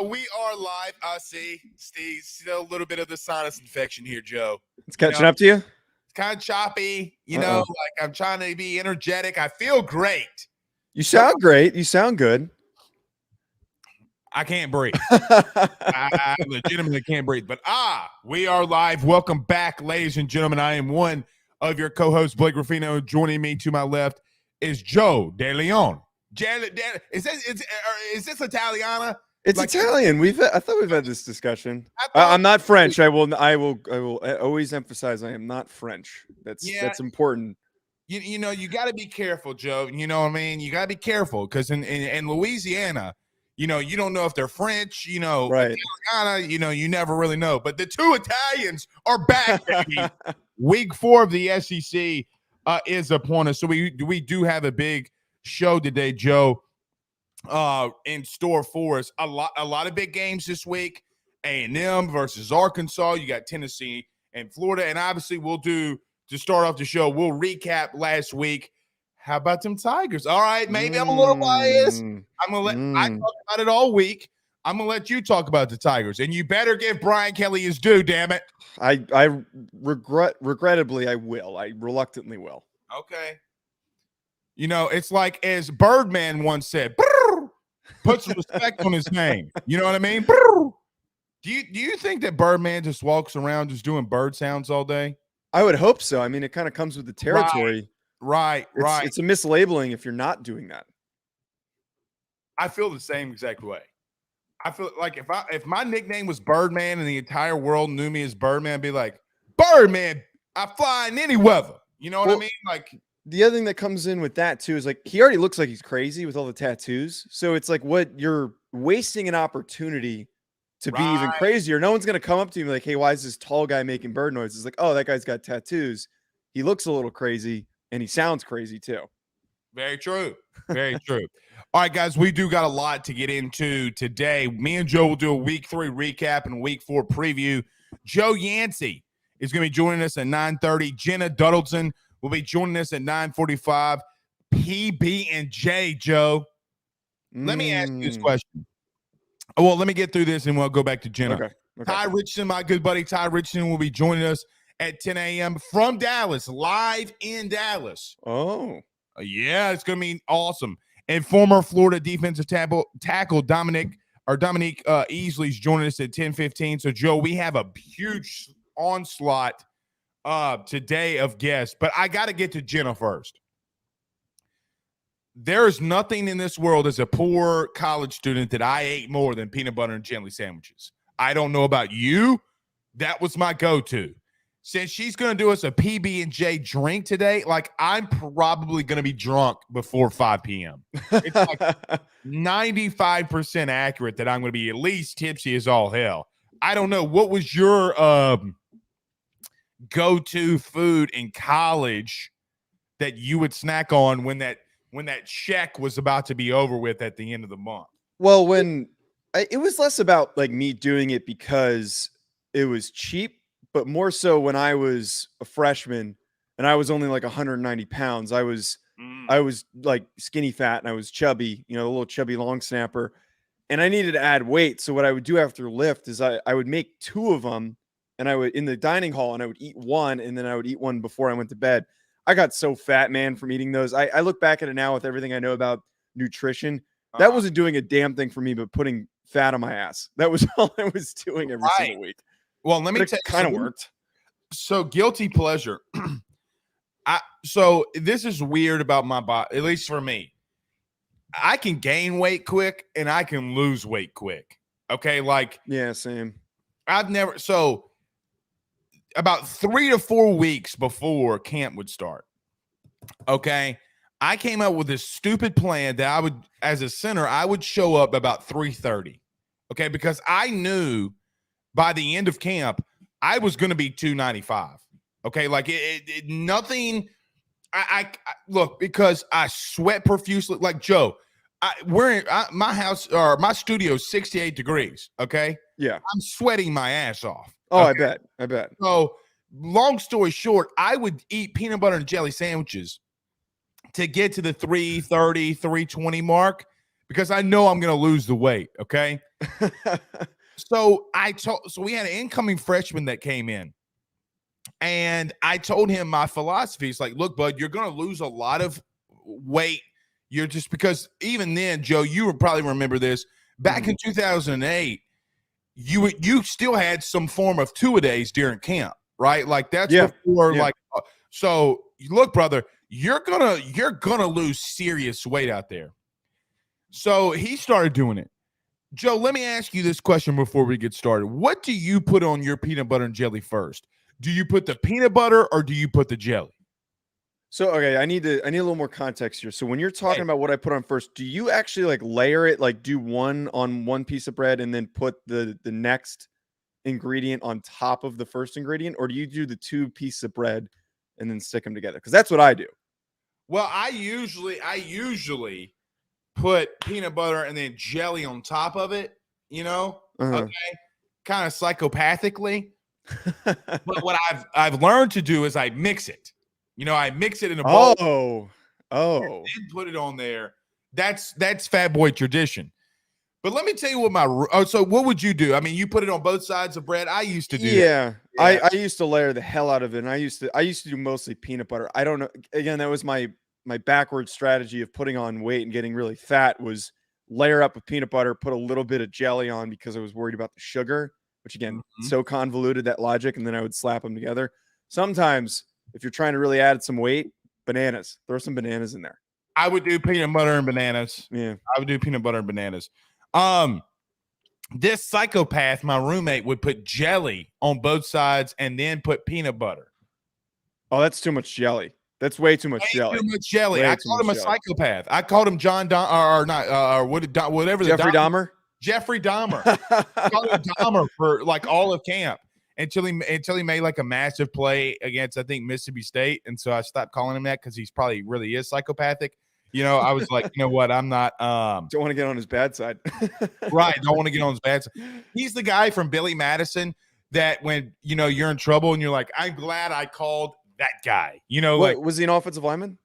We are live. I see, Steve. Still a little bit of the sinus infection here, Joe. It's catching up to you? It's kind of choppy. Like I'm trying to be energetic. I feel great. You sound great. You sound good. I can't breathe. I legitimately can't breathe. But we are live. Welcome back, ladies and gentlemen. I am one of your co-hosts, Blake Ruffino. Joining me to my left is Joe De Leon. Is this Italiana? It's like, Italian. I thought we've had this discussion. I'm not French. I will always emphasize I am not French. That's important. You know, you got to be careful, Joe. You know what I mean? You got to be careful because in Louisiana, you know, you don't know if they're French, right. Italiana, you never really know. But the two Italians are back, baby. Week 4 of the SEC is upon us. So we do have a big show today, Joe, in store for us. A lot of big games this week. A&M versus Arkansas. You got Tennessee and Florida. And obviously we'll do, to start off the show, we'll recap last week. How about them Tigers? All right, maybe I'm a little biased. I talk about it all week. I'm gonna let you talk about the Tigers, and you better give Brian Kelly his due. Damn it! I regrettably, I will. I reluctantly will. Okay. You know, it's like as Birdman once said, put some respect on his name. You know what I mean? Do you think that Birdman just walks around just doing bird sounds all day? I would hope so. I mean, it kind of comes with the territory. Right. It's a mislabeling if you're not doing that. I feel the same exact way. I feel like if my nickname was Birdman and the entire world knew me as Birdman, I'd be like, Birdman, I fly in any weather. You know what I mean? Like, the other thing that comes in with that too is like he already looks like he's crazy with all the tattoos. So it's like you're wasting an opportunity to be even crazier. No one's gonna come up to you and be like, hey, why is this tall guy making bird noises? It's like, oh, that guy's got tattoos. He looks a little crazy. And he sounds crazy too. Very true. Very true. All right, guys, we do got a lot to get into today. Me and Joe will do a week 3 recap and a week 4 preview. Joe Yancey is going to be joining us at 9:30. Jenna Dudson will be joining us at 9:45. PB&J, Joe. Let me ask you this question. Well, let me get through this and we'll go back to Jenna. Okay. Tye Richardson, my good buddy Tye Richardson, will be joining us at 10 a.m. from Dallas, live in Dallas. Oh. Yeah, it's going to be awesome. And former Florida defensive tackle Dominique Easley is joining us at 10:15. So, Joe, we have a huge onslaught today of guests. But I got to get to Jenna first. There is nothing in this world as a poor college student that I ate more than peanut butter and jelly sandwiches. I don't know about you. That was my go-to. Since she's going to do us a PB&J drink today, like I'm probably going to be drunk before 5 p.m. It's like 95% accurate that I'm going to be at least tipsy as all hell. I don't know. What was your go-to food in college that you would snack on when that check was about to be over with at the end of the month? Well, it was less about like me doing it because it was cheap, but more so when I was a freshman and I was only like 190 pounds. I was like skinny fat and I was chubby, a little chubby long snapper, and I needed to add weight. So what I would do after lift is I would make 2 of them and I would in the dining hall and I would eat one and then I would eat one before I went to bed. I got so fat, man, from eating those. I look back at it now with everything I know about nutrition. That wasn't doing a damn thing for me, but putting fat on my ass. That was all I was doing every single week. Well, let me tell you, kind of worked. So guilty pleasure. So this is weird about my body, at least for me. I can gain weight quick and I can lose weight quick. Okay, like yeah, same. So about 3 to 4 weeks before camp would start. Okay, I came up with this stupid plan that I would, as a center, I would show up about 3:30. Okay, because I knew by the end of camp, I was going to be 295. Okay, like nothing. I look, because I sweat profusely. Like Joe, my house or my studio is 68 degrees. Okay, yeah, I'm sweating my ass off. Oh, okay? I bet. So, long story short, I would eat peanut butter and jelly sandwiches to get to the 3:30, 3:20 mark because I know I'm going to lose the weight. Okay. So we had an incoming freshman that came in, and I told him my philosophy is like, look, bud, you're going to lose a lot of weight. You're just because even then, Joe, you would probably remember this back in 2008, you still had some form of two-a-days during camp, right? Like that's before like, so look, brother, you're gonna lose serious weight out there. So he started doing it. Joe, let me ask you this question before we get started. What do you put on your peanut butter and jelly first? Do you put the peanut butter or do you put the jelly? So, okay, I need a little more context here. So when you're talking about what I put on first, do you actually like layer it, like do one on one piece of bread and then put the next ingredient on top of the first ingredient? Or do you do the two pieces of bread and then stick them together? Because that's what I do. Well, I usually put peanut butter and then jelly on top of it, okay, kind of psychopathically. But what I've learned to do is I mix it. I mix it in a bowl. And put it on there. That's fat boy tradition. But let me tell you what so what would you do? I mean, you put it on both sides of bread. I used to do that. I used to layer the hell out of it. And I used to do mostly peanut butter. I don't know. Again, that was my backward strategy of putting on weight and getting really fat was layer up with peanut butter, put a little bit of jelly on because I was worried about the sugar, which again, so convoluted, that logic. And then I would slap them together. Sometimes if you're trying to really add some weight, bananas, throw some bananas in there. I would do peanut butter and bananas. Yeah. I would do peanut butter and bananas. This psychopath, my roommate, would put jelly on both sides and then put peanut butter. Oh, that's too much jelly. That's way too much jelly. Too much jelly. I called him a psychopath. I called him whatever. Jeffrey Dahmer. Jeffrey Dahmer. I called him Dahmer for like all of camp until he made like a massive play against, I think, Mississippi State, and so I stopped calling him that because he's probably really is psychopathic. I was like, you know what? I'm not. Don't want to get on his bad side. Right. Don't want to get on his bad side. He's the guy from Billy Madison that when, you're in trouble and you're like, I'm glad I called that guy. Was he an offensive lineman?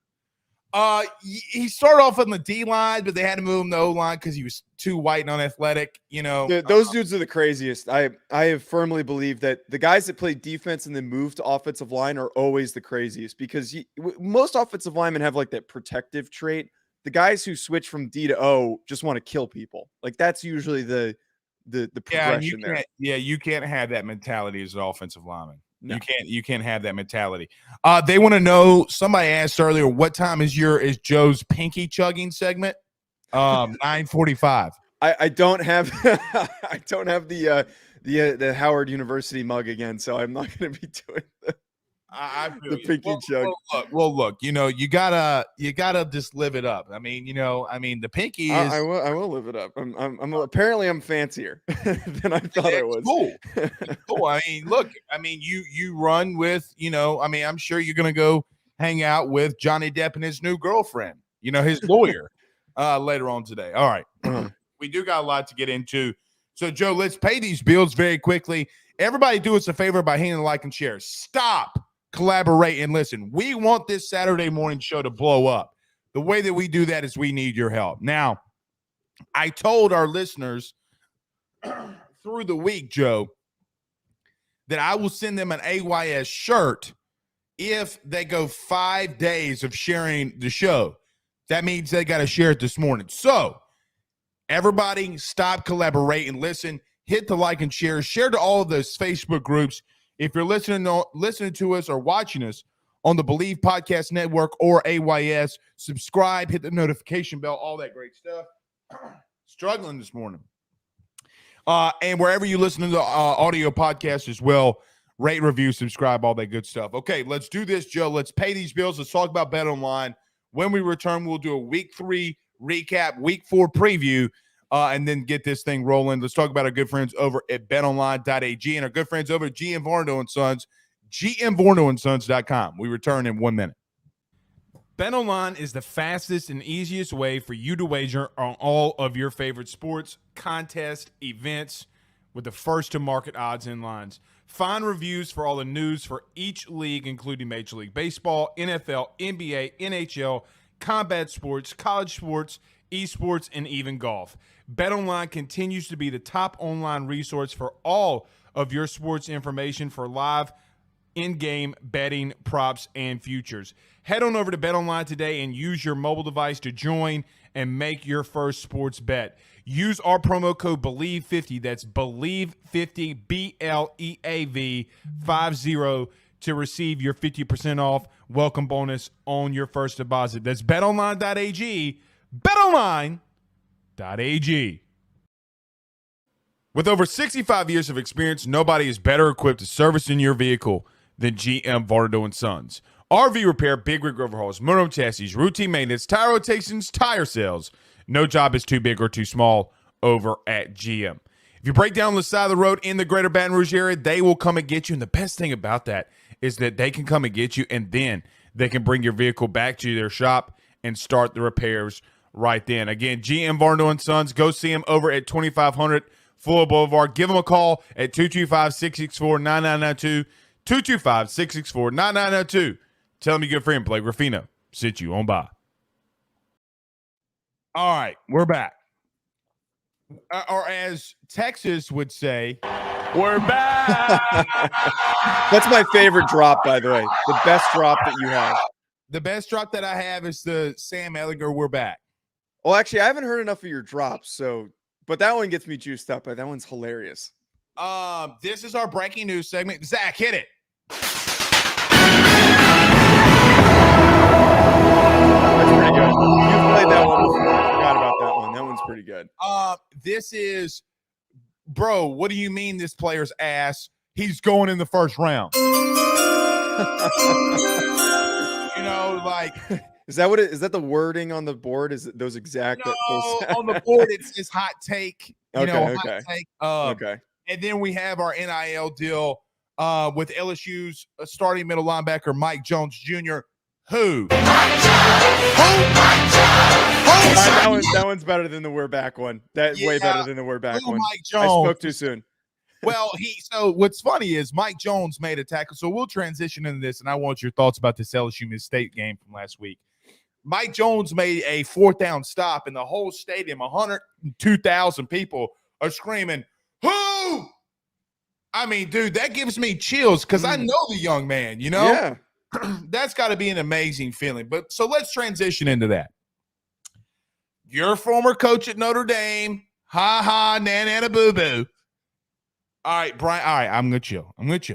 He started off on the D line, but they had to move him to O line because he was too white and unathletic. Those dudes are the craziest. I have firmly believed that the guys that play defense and then move to offensive line are always the craziest because most offensive linemen have like that protective trait. The guys who switch from D to O just want to kill people. Like that's usually the progression there. You can't have that mentality as an offensive lineman. No. You can't have that mentality. They want to know, somebody asked earlier, what time is Joe's pinky chugging segment? 9:45. I don't have the Howard University mug again, so I'm not going to be doing the pinky chug. Look, you gotta just live it up. I mean, the pinky is. I will live it up. I'm apparently I'm fancier than I thought I was. Cool. Cool. I mean, look. I mean, you run with. I'm sure you're gonna go hang out with Johnny Depp and his new girlfriend. His lawyer. Later on today. All right. We do got a lot to get into. So, Joe, let's pay these bills very quickly. Everybody do us a favor by hitting the like and share. Stop. Collaborate and listen. We want this Saturday morning show to blow up. The way that we do that is we need your help. Now, I told our listeners through the week, Joe, that I will send them an AYS shirt if they go 5 days of sharing the show. That means they got to share it this morning. So, everybody stop, collaborate, and listen. Hit the like and share. Share to all of those Facebook groups. If you're listening to us or watching us on the Bleav Podcast Network or AYS, subscribe, hit the notification bell, all that great stuff. Struggling this morning. And wherever you listen to the audio podcast as well, rate, review, subscribe, all that good stuff. Okay, let's do this, Joe. Let's pay these bills. Let's talk about Bet Online. When we return, we'll do a Week 3 recap, Week 4 preview, and then get this thing rolling. Let's talk about our good friends over at betonline.ag and our good friends over at GM Varno & Sons, gmvarnoandsons.com. We return in 1 minute. BetOnline is the fastest and easiest way for you to wager on all of your favorite sports, contests, events with the first-to-market odds and lines. Find reviews for all the news for each league, including Major League Baseball, NFL, NBA, NHL, combat sports, college sports, esports, and even golf. BetOnline continues to be the top online resource for all of your sports information for live in-game betting, props, and futures. Head on over to BetOnline today and use your mobile device to join and make your first sports bet. Use our promo code Bleav50, that's Bleav50, BLEAV 50, to receive your 50% off welcome bonus on your first deposit. That's betonline.ag, betonline.ag. With over 65 years of experience, nobody is better equipped to service in your vehicle than GM Varnado & Sons. RV repair, big rig overhauls, motorhome chassis, routine maintenance, tire rotations, tire sales. No job is too big or too small over at GM. If you break down the side of the road in the greater Baton Rouge area, they will come and get you. And the best thing about that is that they can come and get you, and then they can bring your vehicle back to their shop and start the repairs right then. Again, GM Varnado & Sons. Go see them over at 2500 Fuller Boulevard. Give them a call at 225-664-9992. 225-664-9992. Tell them your good friend Blake Ruffino sent you on by. All right, we're back. Or as Texas would say, we're back. That's my favorite drop, by the way. The best drop that you have. The best drop that I have is the Sam Ellinger, we're back. Well, actually, I haven't heard enough of your drops, but that one gets me juiced up. That one's hilarious. This is our breaking news segment. Zach, hit it. That's pretty good. You've played that one before. I forgot about that one. That one's pretty good. This is, bro, what do you mean this player's ass? He's going in the first round. Like, is that what it is? That the wording on the board? Is it those exact? No, on the board it says hot take. Okay. Hot take. Okay. And then we have our NIL deal with LSU's starting middle linebacker Mike Jones Jr. Who? That one's better than the we're back one. That's way better than the we're back one. Mike Jones. I spoke too soon. Well, so what's funny is Mike Jones made a tackle. So we'll transition into this, and I want your thoughts about this LSU Mid-State game from last week. Mike Jones made a fourth down stop, and the whole stadium, 102,000 people, are screaming, "Who?" I mean, dude, that gives me chills because I know the young man, Yeah. That's got to be an amazing feeling. But so let's transition into that. Your former coach at Notre Dame, nana boo boo. All right, Brian. All right, I'm gonna chill.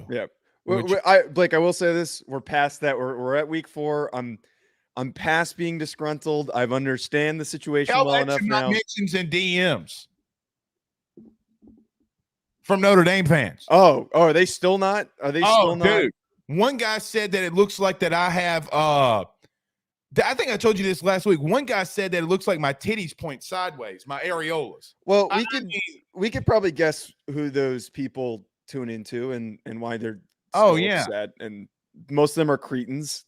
Yeah. Blake, I will say this: we're past that. We're at week 4. I'm past being disgruntled. I understand the situation well enough now. Mentions and DMs from Notre Dame fans. Oh, are they still not? Are they still not? Dude. One guy said that it looks like that I have I think I told you this last week. One guy said that it looks like my titties point sideways, my areolas. Well, we could probably guess who those people tune into and why they're upset. And most of them are cretins,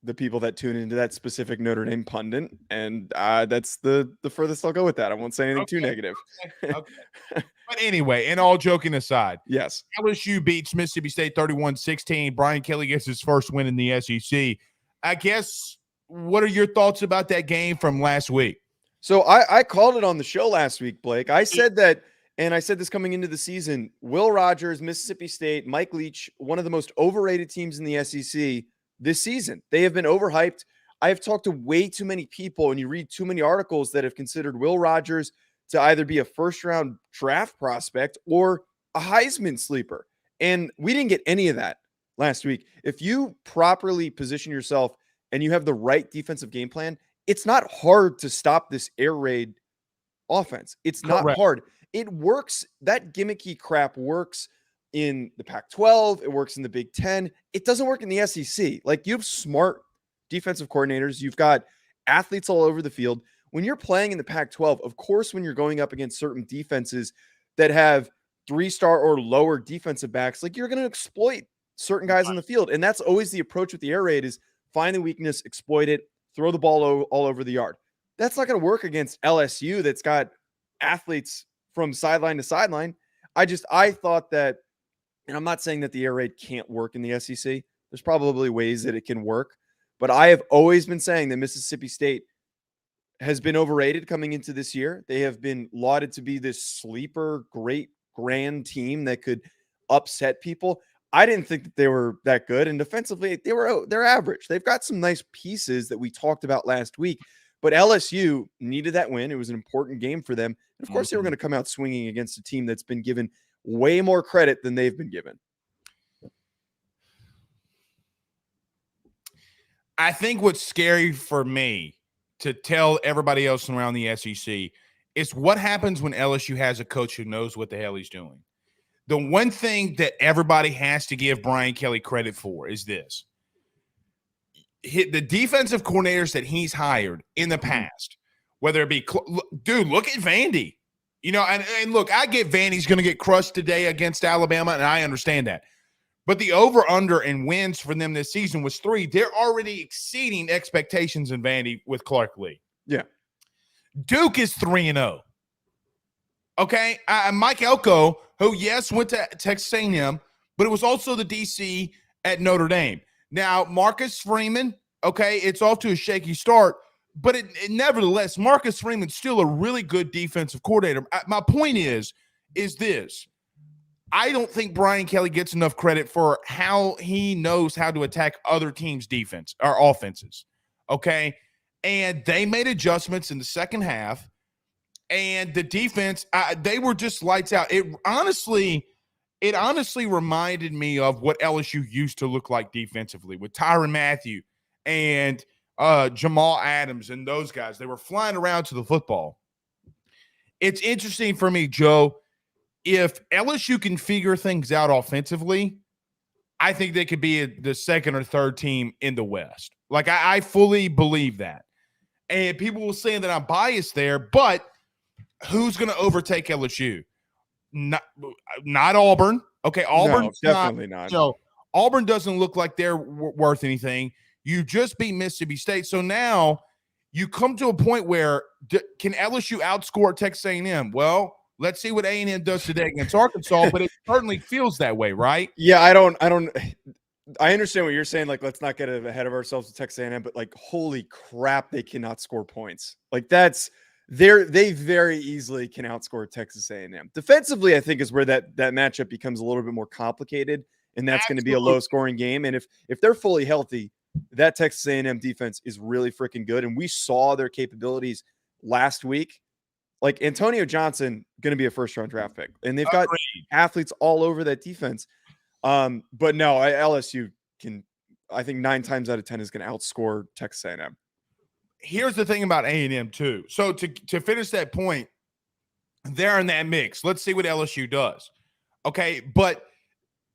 the people that tune into that specific Notre Dame pundit. And that's the furthest I'll go with that. I won't say anything too negative. Okay. But anyway, and all joking aside, yes, LSU beats Mississippi State 31-16. Brian Kelly gets his first win in the SEC. I guess, what are your thoughts about that game from last week? So I called it on the show last week, Blake. I said that, and I said this coming into the season, Will Rogers, Mississippi State, Mike Leach, one of the most overrated teams in the SEC this season. They have been overhyped. I have talked to way too many people, and you read too many articles that have considered Will Rogers to either be a first-round draft prospect or a Heisman sleeper. And we didn't get any of that last week. If you properly position yourself and you have the right defensive game plan, it's not hard to stop this air raid offense. It's not hard. It works. That gimmicky crap works in the Pac-12. It works in the Big Ten. It doesn't work in the SEC. Like, you have smart defensive coordinators. You've got athletes all over the field. When you're playing in the Pac-12, of course, when you're going up against certain defenses that have 3-star or lower defensive backs, like, you're going to exploit certain guys on the field. And that's always the approach with the air raid, is find the weakness, exploit it, throw the ball all over the yard. That's not going to work against LSU that's got athletes from sideline to sideline. I thought that, and I'm not saying that the air raid can't work in the SEC. There's probably ways that it can work. But I have always been saying that Mississippi State has been overrated coming into this year. They have been lauded to be this sleeper, great, grand team that could upset people. I didn't think that they were that good. And defensively, they're average. They've got some nice pieces that we talked about last week. But LSU needed that win. It was an important game for them. And of course, they were going to come out swinging against a team that's been given way more credit than they've been given. I think what's scary for me to tell everybody else around the SEC is what happens when LSU has a coach who knows what the hell he's doing. The one thing that everybody has to give Brian Kelly credit for is this. The defensive coordinators that he's hired in the past, whether it be – dude, look at Vandy. You know, and look, I get Vandy's going to get crushed today against Alabama, and I understand that. But the over-under in wins for them this season was 3. They're already exceeding expectations in Vandy with Clark Lee. Yeah. Duke is 3-0. Okay? Mike Elko, who, yes, went to Texas A&M, but it was also the DC at Notre Dame. Now, Marcus Freeman, okay, it's off to a shaky start, but nevertheless, Marcus Freeman's still a really good defensive coordinator. My point is this. I don't think Brian Kelly gets enough credit for how he knows how to attack other teams' defense or offenses, okay? And they made adjustments in the second half, and the defense, they were just lights out. It honestly reminded me of what LSU used to look like defensively with Tyrann Mathieu and Jamal Adams and those guys. They were flying around to the football. It's interesting for me, Joe. If LSU can figure things out offensively, I think they could be the second or third team in the West. Like, I fully believe that. And people will say that I'm biased there, but who's going to overtake LSU? Not Auburn. Okay, Auburn. No, definitely not. So Auburn doesn't look like they're worth anything. You just beat Mississippi State. So now you come to a point where can LSU outscore Texas A&M? Well, let's see what A&M does today against Arkansas, but it certainly feels that way, right? Yeah, I understand what you're saying. Like, let's not get ahead of ourselves with Texas A&M, but like, holy crap, they cannot score points. Like, they very easily can outscore Texas A&M. Defensively, I think is where that matchup becomes a little bit more complicated, and that's going to be a low-scoring game. And if they're fully healthy, that Texas A&M defense is really freaking good, and we saw their capabilities last week. Like, Antonio Johnson going to be a first-round draft pick, and they've got athletes all over that defense. But no, LSU can, I think 9 times out of 10 is going to outscore Texas A&M. Here's the thing about A&M too. So to finish that point, they're in that mix. Let's see what LSU does. Okay, but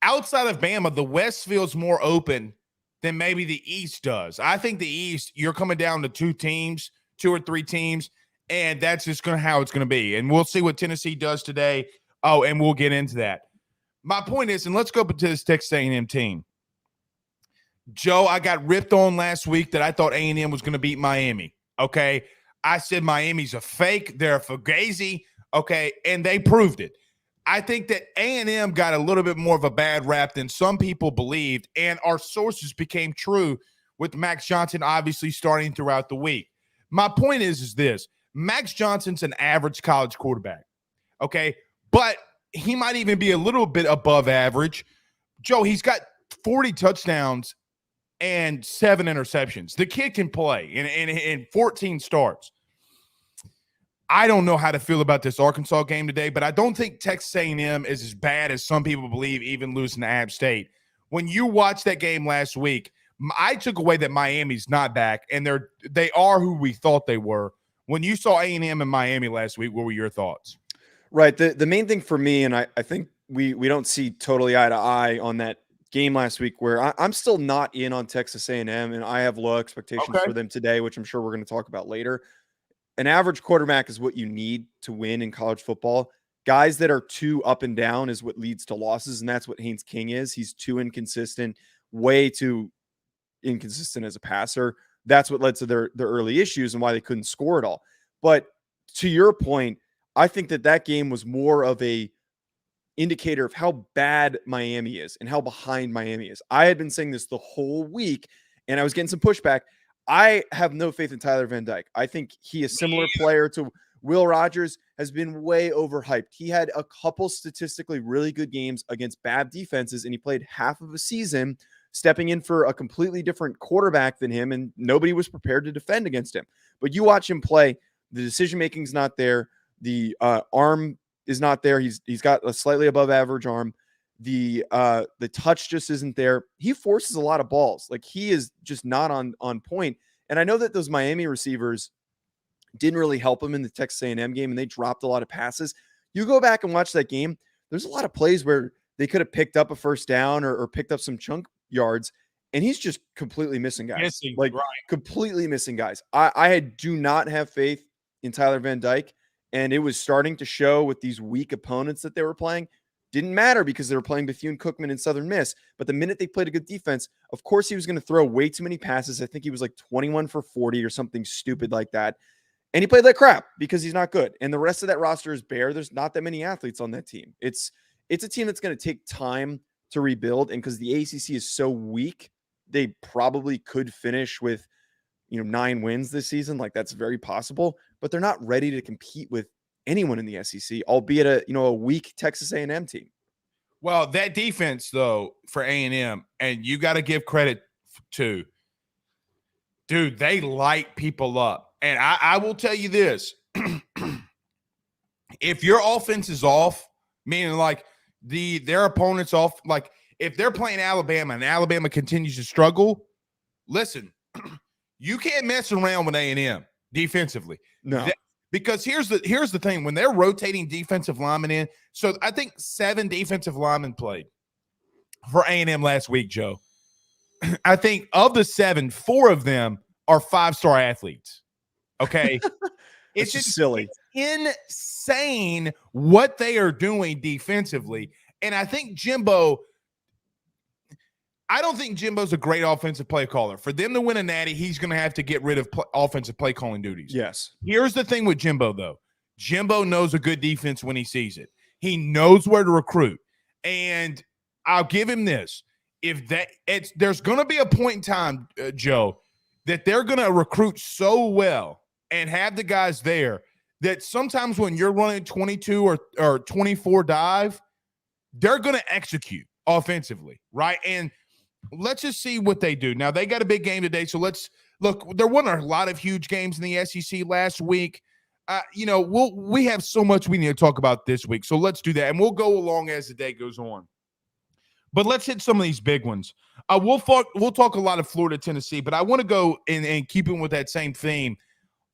outside of Bama, the West feels more open than maybe the East does. I think the East, you're coming down to 2 or 3 teams. And that's just how it's going to be. And we'll see what Tennessee does today. Oh, and we'll get into that. My point is, and let's go to this Texas A&M team. Joe, I got ripped on last week that I thought A&M was going to beat Miami. Okay. I said Miami's a fake. They're a fugazi. Okay. And they proved it. I think that A&M got a little bit more of a bad rap than some people believed. And our sources became true with Max Johnson obviously starting throughout the week. My point is this. Max Johnson's an average college quarterback, okay? But he might even be a little bit above average. Joe, he's got 40 touchdowns and 7 interceptions. The kid can play in 14 starts. I don't know how to feel about this Arkansas game today, but I don't think Texas A&M is as bad as some people believe, even losing to App State. When you watched that game last week, I took away that Miami's not back, and they are who we thought they were. When you saw A&M in Miami last week, what were your thoughts? Right. The main thing for me, and I think we don't see totally eye to eye on that game last week, where I'm still not in on Texas A&M, and I have low expectations for them today, which I'm sure we're going to talk about later. An average quarterback is what you need to win in college football. Guys that are too up and down is what leads to losses, and that's what Haynes King is. He's too inconsistent, way too inconsistent as a passer. That's what led to their early issues and why they couldn't score at all. But to your point, I think that game was more of a indicator of how bad Miami is and how behind Miami is. I had been saying this the whole week, and I was getting some pushback. I have no faith in Tyler Van Dyke. I think he is a similar player to Will Rogers, has been way overhyped. He had a couple statistically really good games against bad defenses, and he played half of a season stepping in for a completely different quarterback than him, and nobody was prepared to defend against him. But you watch him play, the decision-making is not there. The arm is not there. He's got a slightly above average arm. The touch just isn't there. He forces a lot of balls. Like, he is just not on point. And I know that those Miami receivers didn't really help him in the Texas A&M game, and they dropped a lot of passes. You go back and watch that game, there's a lot of plays where they could have picked up a first down or picked up some chunk yards, and he's just completely missing guys. Completely missing guys. I do not have faith in Tyler Van Dyke, and it was starting to show with these weak opponents that they were playing. Didn't matter because they were playing Bethune-Cookman and Southern Miss, but the minute they played a good defense, of course he was going to throw way too many passes. I think he was like 21 for 40 or something stupid like that. And he played like crap because he's not good. And the rest of that roster is bare. There's not that many athletes on that team. It's a team that's going to take time to rebuild. And because the ACC is so weak, they probably could finish with, 9 wins this season. Like, that's very possible, but they're not ready to compete with anyone in the SEC, albeit a weak Texas A&M team. Well, that defense, though, for A&M, and you got to give credit to, dude, they light people up. And I will tell you this. If your offense is off, meaning like their opponent's off, like if they're playing Alabama and Alabama continues to struggle, listen, you can't mess around with A&M defensively. No. Because here's the thing. When they're rotating defensive linemen in, so I think 7 defensive linemen played for A&M last week, Joe. I think of the 7, 4 of them are 5-star athletes. Okay. It's just silly. It's insane what they are doing defensively. And I think I don't think Jimbo's a great offensive play caller. For them to win a natty, he's going to have to get rid of offensive play calling duties. Yes. Here's the thing with Jimbo, though. Jimbo knows a good defense when he sees it. He knows where to recruit. And I'll give him this. There's going to be a point in time, Joe, that they're going to recruit so well and have the guys there that sometimes when you're running 22 or 24 dive, they're going to execute offensively, right? And let's just see what they do. Now, they got a big game today, so let's look. There weren't a lot of huge games in the SEC last week. We have so much we need to talk about this week, so let's do that, and we'll go along as the day goes on. But let's hit some of these big ones. We'll talk a lot of Florida, Tennessee, but I want to go and keeping with that same theme,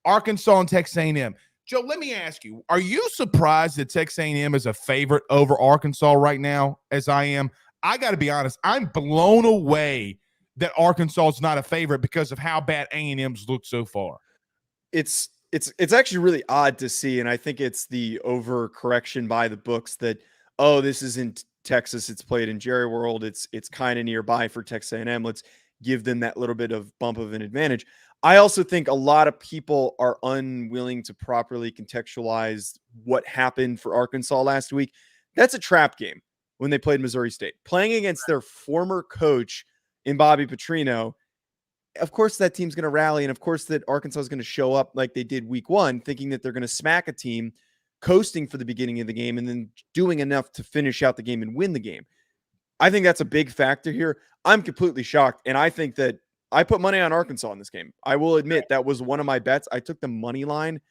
Arkansas and Texas A&M. Joe, let me ask you, are you surprised that Texas A&M is a favorite over Arkansas right now, as I am? I got to be honest, I'm blown away that Arkansas is not a favorite because of how bad A&M's looked so far. It's actually really odd to see, and I think it's the overcorrection by the books that, this is in Texas, it's played in Jerry World, it's kind of nearby for Texas A&M. Let's give them that little bit of bump of an advantage. I also think a lot of people are unwilling to properly contextualize what happened for Arkansas last week. That's a trap game when they played Missouri State. Playing against their former coach in Bobby Petrino, of course that team's going to rally, and of course that Arkansas is going to show up like they did week 1, thinking that they're going to smack a team, coasting for the beginning of the game, and then doing enough to finish out the game and win the game. I think that's a big factor here. I'm completely shocked, and I think that I put money on Arkansas in this game. I will admit that was one of my bets. I took the money line.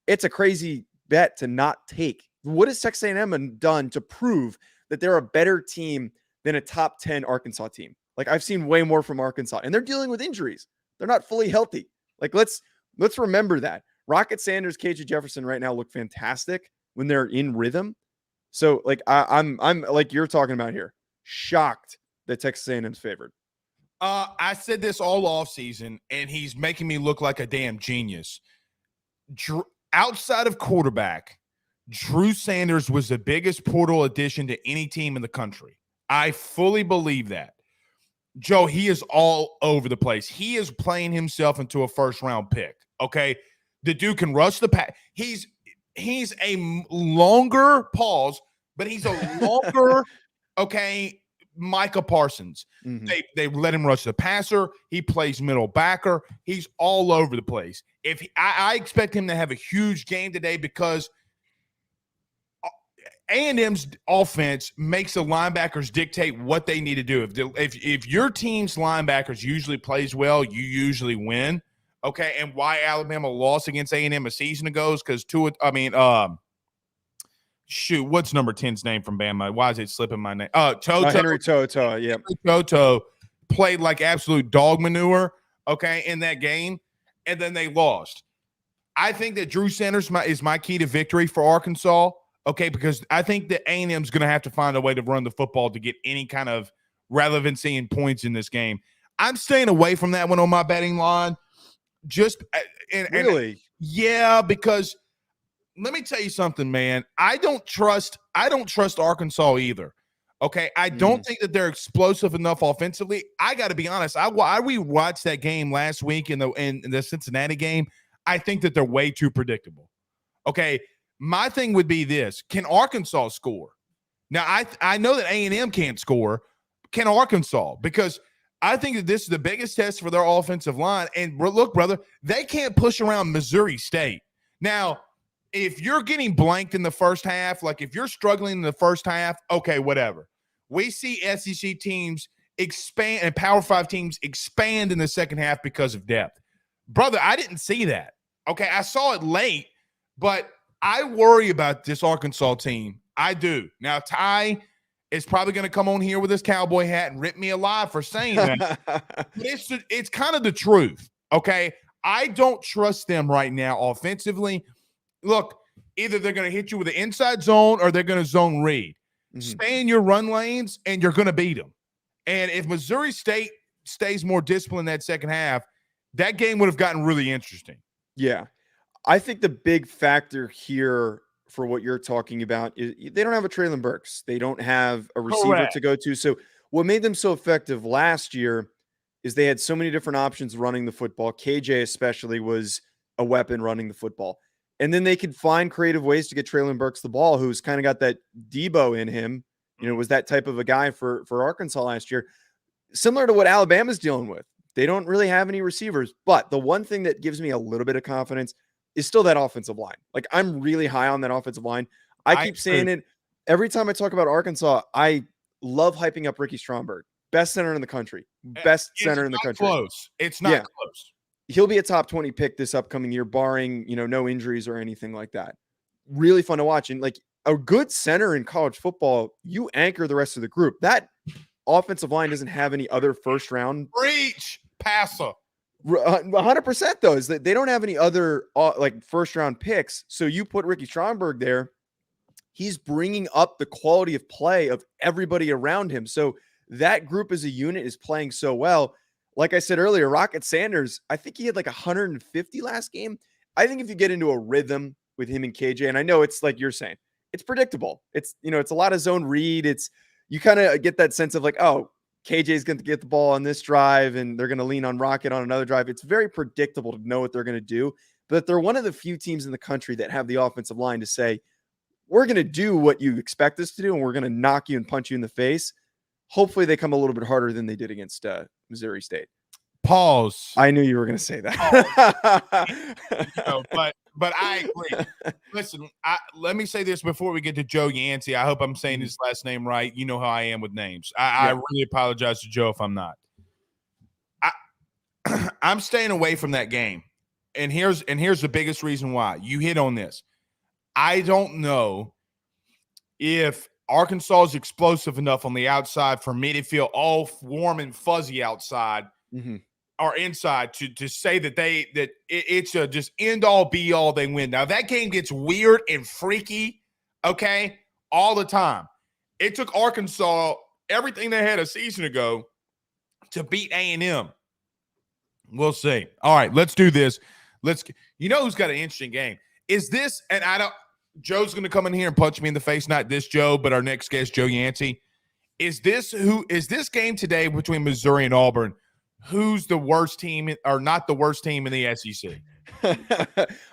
It's a crazy bet to not take. What has Texas A&M done to prove that they're a better team than a top 10 Arkansas team? Like, I've seen way more from Arkansas, and they're dealing with injuries. They're not fully healthy. Like, let's remember that. Rocket Sanders, KJ Jefferson right now look fantastic when they're in rhythm. So, like, I'm like you're talking about here, shocked that Texas A&M's favored. I said this all offseason, and he's making me look like a damn genius. Outside of quarterback, Drew Sanders was the biggest portal addition to any team in the country. I fully believe that. Joe, he is all over the place. He is playing himself into a first-round pick, okay? The dude can rush the pass. He's a longer pause, but he's a longer, okay, Micah Parsons. They let him rush the passer. He plays middle backer. He's all over the place. I expect him to have a huge game today because A&M's offense makes the linebackers dictate what they need to do. If your team's linebackers usually plays well, you usually win. Okay, and why Alabama lost against A&M a season ago is because what's number 10's name from Bama? Why is it slipping my name? Toto. Henry Toto, yeah. Toto played like absolute dog manure, okay, in that game, and then they lost. I think that Drew Sanders is my key to victory for Arkansas, okay, because I think that A&M's going to have to find a way to run the football to get any kind of relevancy and points in this game. I'm staying away from that one on my betting line. Really? Yeah, because – let me tell you something, man. I don't trust Arkansas either. Okay, I don't think that they're explosive enough offensively. I got to be honest. I rewatched that game last week in the Cincinnati game. I think that they're way too predictable. Okay, my thing would be this: can Arkansas score? Now I know that A&M can't score. Can Arkansas? Because I think that this is the biggest test for their offensive line. And look, brother, they can't push around Missouri State now. If you're getting blanked in the first half, like if you're struggling in the first half, okay, whatever. We see SEC teams expand and Power 5 teams expand in the second half because of depth. Brother, I didn't see that. Okay, I saw it late, but I worry about this Arkansas team. I do. Now, Ty is probably going to come on here with his cowboy hat and rip me alive for saying that. But it's kind of the truth, okay? I don't trust them right now offensively. Look, either they're going to hit you with an inside zone or they're going to zone read. Stay in your run lanes, and you're going to beat them. And if Missouri State stays more disciplined that second half, that game would have gotten really interesting. Yeah. I think the big factor here for what you're talking about is they don't have a Treylon Burks. They don't have a receiver to go to. So what made them so effective last year is they had so many different options running the football. KJ especially was a weapon running the football. And then they could find creative ways to get Treylon Burks the ball, who's kind of got that Debo in him, was that type of a guy for Arkansas last year. Similar to what Alabama's dealing with. They don't really have any receivers. But the one thing that gives me a little bit of confidence is still that offensive line. Like, I'm really high on that offensive line. I keep saying it. Every time I talk about Arkansas, I love hyping up Ricky Stromberg. Best center in the country. Best center in the country. It's not close. He'll be a top 20 pick this upcoming year, barring, no injuries or anything like that. Really fun to watch. And like a good center in college football, you anchor the rest of the group. That offensive line doesn't have any other first round. Breach passer. 100% though, is that they don't have any other first round picks. So you put Ricky Stromberg there. He's bringing up the quality of play of everybody around him. So that group as a unit is playing so well. Like I said earlier, Rocket Sanders, I think he had like 150 last game. I think if you get into a rhythm with him and KJ, and I know it's like you're saying, it's predictable. It's, it's a lot of zone read. You kind of get that sense of like, oh, KJ is going to get the ball on this drive and they're going to lean on Rocket on another drive. It's very predictable to know what they're going to do. But they're one of the few teams in the country that have the offensive line to say, we're going to do what you expect us to do and we're going to knock you and punch you in the face. Hopefully they come a little bit harder than they did against Missouri State. Pause. I knew you were going to say that. But I agree. Listen, let me say this before we get to Joe Yancey. I hope I'm saying his last name right. You know how I am with names. I really apologize to Joe if I'm not. I'm staying away from that game. And here's the biggest reason why. You hit on this. I don't know if Arkansas is explosive enough on the outside for me to feel all warm and fuzzy outside or inside to say that it's a just end all be all they win. Now that game gets weird and freaky, okay, all the time. It took Arkansas everything they had a season ago to beat A&M. We'll see. All right, let's do this. Who's got an interesting game? Is this, and Joe's going to come in here and punch me in the face, not this Joe, but our next guest, Joe Yancey. Is this game today between Missouri and Auburn? Who's the worst team or not the worst team in the SEC?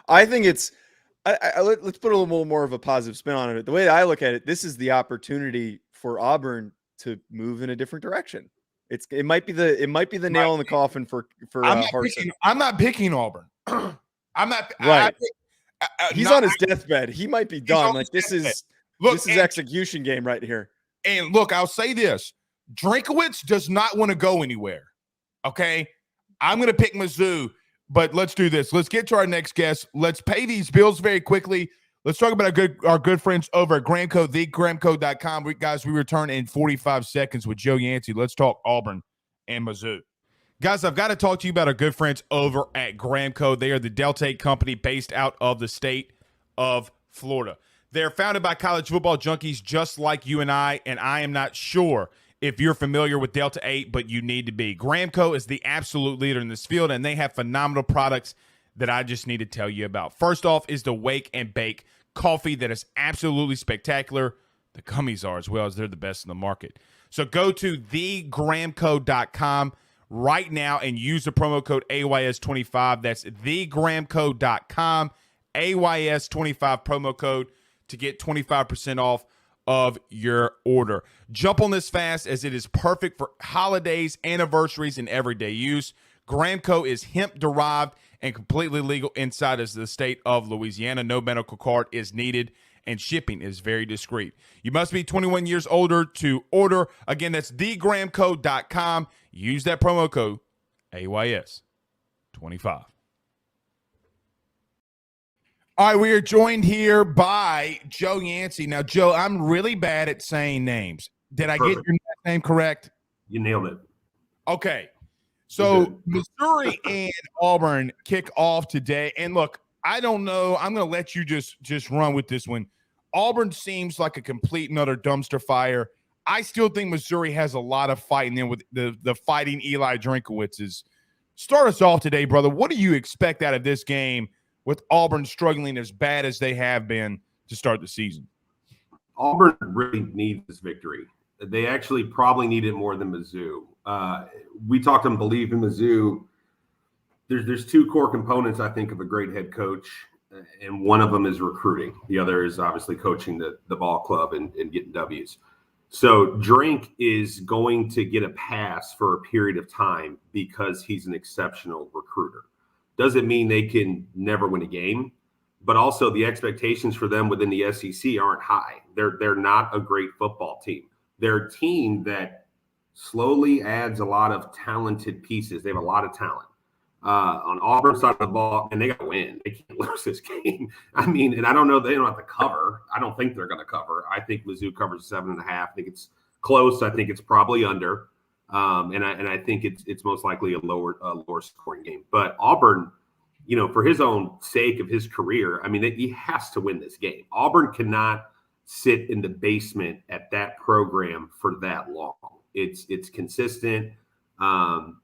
I think it's let's put a little more of a positive spin on it. The way that I look at it, this is the opportunity for Auburn to move in a different direction. It might be the nail in the coffin for Harsin. I'm not picking Auburn. I'm not right. He's on his I, deathbed. He might be done. Like this is execution game right here. And look, I'll say this: Drinkowitz does not want to go anywhere. Okay, I'm going to pick Mizzou, but let's do this. Let's get to our next guest. Let's pay these bills very quickly. Let's talk about our good friends over at Grahamco, thegrahamco.com. Guys, we return in 45 seconds with Joe Yancey. Let's talk Auburn and Mizzou. Guys, I've got to talk to you about our good friends over at Grahamco. They are the Delta 8 company based out of the state of Florida. They're founded by college football junkies just like you and I am not sure if you're familiar with Delta 8, but you need to be. Grahamco is the absolute leader in this field, and they have phenomenal products that I just need to tell you about. First off is the Wake and Bake coffee that is absolutely spectacular. The gummies are as well, as they're the best in the market. So go to thegrahamco.com right now and use the promo code AYS25. That's thegrahamco.com, AYS25 promo code to get 25% off of your order. Jump on this fast, as it is perfect for holidays, anniversaries, and everyday use. Grahamco is hemp-derived and completely legal inside of the state of Louisiana. No medical card is needed, and shipping is very discreet. You must be 21 years older to order. Again, that's thegrahamco.com. Use that promo code AYS25. All right, we are joined here by Joe Yancey. Now, Joe, I'm really bad at saying names. Did I get your name correct? You nailed it. Okay. So Missouri and Auburn kick off today. And look, I don't know. I'm going to let you just run with this one. Auburn seems like a complete and utter dumpster fire. I still think Missouri has a lot of fight in them with the fighting Eli Drinkowitzes. Start us off today, brother. What do you expect out of this game with Auburn struggling as bad as they have been to start the season? Auburn really needs this victory. They actually probably need it more than Mizzou. We talked on Bleav in Mizzou. There's two core components, I think, of a great head coach, and one of them is recruiting. The other is obviously coaching the ball club and getting W's. So Drink is going to get a pass for a period of time because he's an exceptional recruiter. Doesn't mean they can never win a game, but also the expectations for them within the SEC aren't high. They're not a great football team. They're a team that slowly adds a lot of talented pieces. They have a lot of talent. On Auburn's side of the ball, and they got to win. They can't lose this game. I mean, and I don't know. They don't have to cover. I don't think they're going to cover. I think Mizzou covers 7.5. I think it's close. I think it's probably under. And I think it's most likely a lower scoring game. But Auburn, for his own sake of his career, I mean, he has to win this game. Auburn cannot sit in the basement at that program for that long. It's consistent. And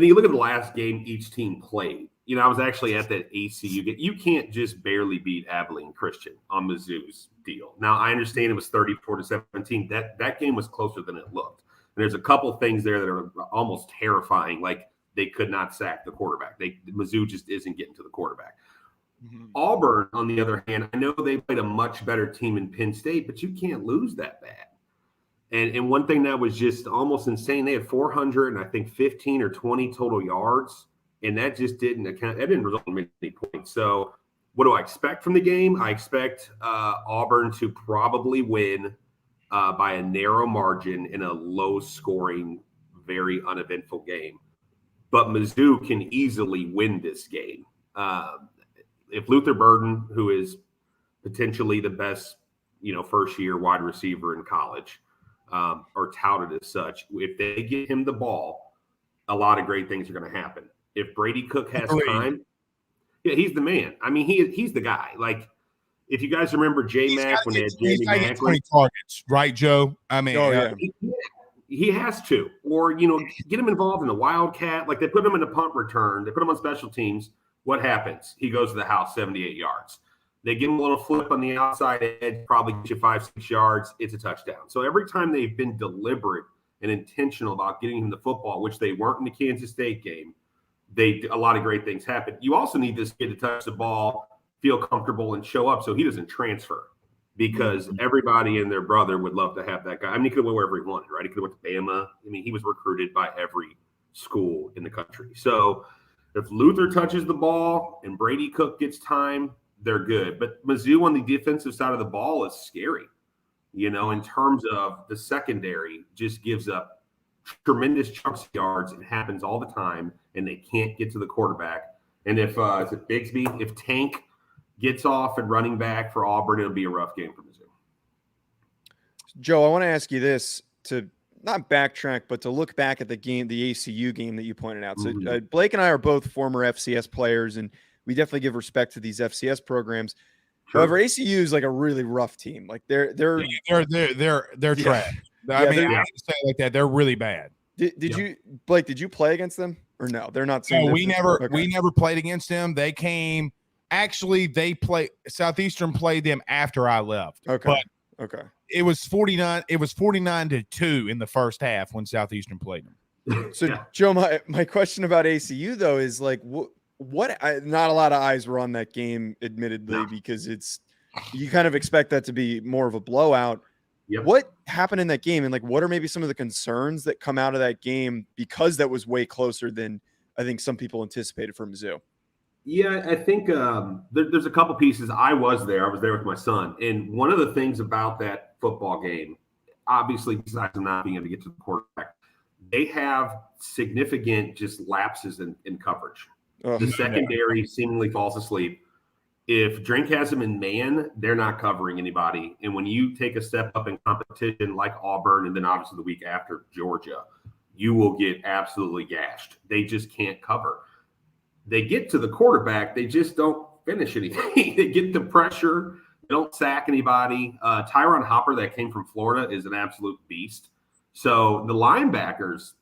you look at the last game each team played. I was actually at that ACU game. You can't just barely beat Abilene Christian on Mizzou's deal. Now, I understand it was 34-17. That game was closer than it looked. And there's a couple things there that are almost terrifying, like they could not sack the quarterback. Mizzou just isn't getting to the quarterback. Mm-hmm. Auburn, on the other hand, I know they played a much better team in Penn State, but you can't lose that bad. And one thing that was just almost insane, they had 400 and I think 15 or 20 total yards, and that just didn't result in many points. So what do I expect from the game? I expect Auburn to probably win by a narrow margin in a low-scoring, very uneventful game. But Mizzou can easily win this game. If Luther Burden, who is potentially the best, first-year wide receiver in college, or touted as such, if they get him the ball, a lot of great things are going to happen. If Brady Cook has time, yeah, he's the man. I mean, he's the guy. Like, if you guys remember J-Mac when they had Jamie Mack, 20 targets, right, Joe? I mean, he has to, or get him involved in the Wildcat. Like, they put him in a punt return, they put him on special teams. What happens? He goes to the house 78 yards. They give him a little flip on the outside edge, probably get you 5-6 yards. It's a touchdown. So every time they've been deliberate and intentional about getting him the football, which they weren't in the Kansas State game, a lot of great things happen. You also need this kid to touch the ball, feel comfortable, and show up so he doesn't transfer. because everybody and their brother would love to have that guy. I mean, he could have went wherever he wanted, right? He could have went to Bama. I mean, he was recruited by every school in the country. So if Luther touches the ball and Brady Cook gets time, they're good. But Mizzou on the defensive side of the ball is scary, in terms of the secondary just gives up tremendous chunks of yards. It happens all the time, and they can't get to the quarterback. And if is it Bigsby? If Tank gets off and running back for Auburn, it'll be a rough game for Mizzou. Joe, I want to ask you this, to not backtrack, but to look back at the game, the ACU game that you pointed out. So Blake and I are both former FCS players, and we definitely give respect to these FCS programs. Sure. However, ACU is like a really rough team. Like they're trash. I mean, I hate to say it like that. They're really bad. Did you, Blake? Did you play against them or no? They're not. No, we never played against them. They came. Actually, Southeastern played them after I left. Okay. But okay. It was 49. It was 49-2 in the first half when Southeastern played them. So, Joe, my question about ACU though is like, not a lot of eyes were on that game, admittedly, because you kind of expect that to be more of a blowout. Yep. What happened in that game, and like, what are maybe some of the concerns that come out of that game, because that was way closer than I think some people anticipated for Mizzou? Yeah, I think there's a couple pieces. I was there with my son. And one of the things about that football game, obviously, besides not being able to get to the quarterback, they have significant just lapses in coverage. The secondary seemingly falls asleep. If Drink has them in man, they're not covering anybody. And when you take a step up in competition like Auburn, and then obviously the week after Georgia, you will get absolutely gashed. They just can't cover. They get to the quarterback, they just don't finish anything. They get the pressure, they don't sack anybody. Tyron Hopper, that came from Florida, is an absolute beast. So the linebackers,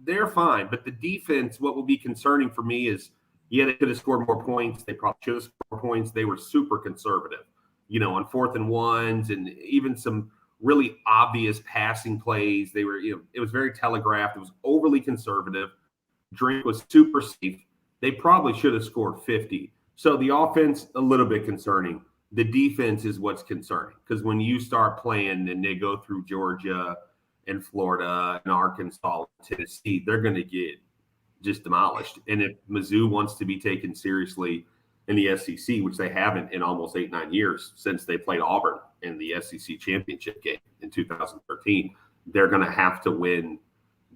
they're fine. But the defense, what will be concerning for me is, they could have scored more points. They probably should have scored more points. They were super conservative, on 4th and 1s, and even some really obvious passing plays. They were, it was very telegraphed. It was overly conservative. Drink was super safe. They probably should have scored 50. So the offense, a little bit concerning. The defense is what's concerning, because when you start playing and they go through Georgia and Florida and Arkansas and Tennessee, they're going to get just demolished. And if Mizzou wants to be taken seriously in the SEC, which they haven't in almost 8-9 years since they played Auburn in the SEC championship game in 2013, they're going to have to win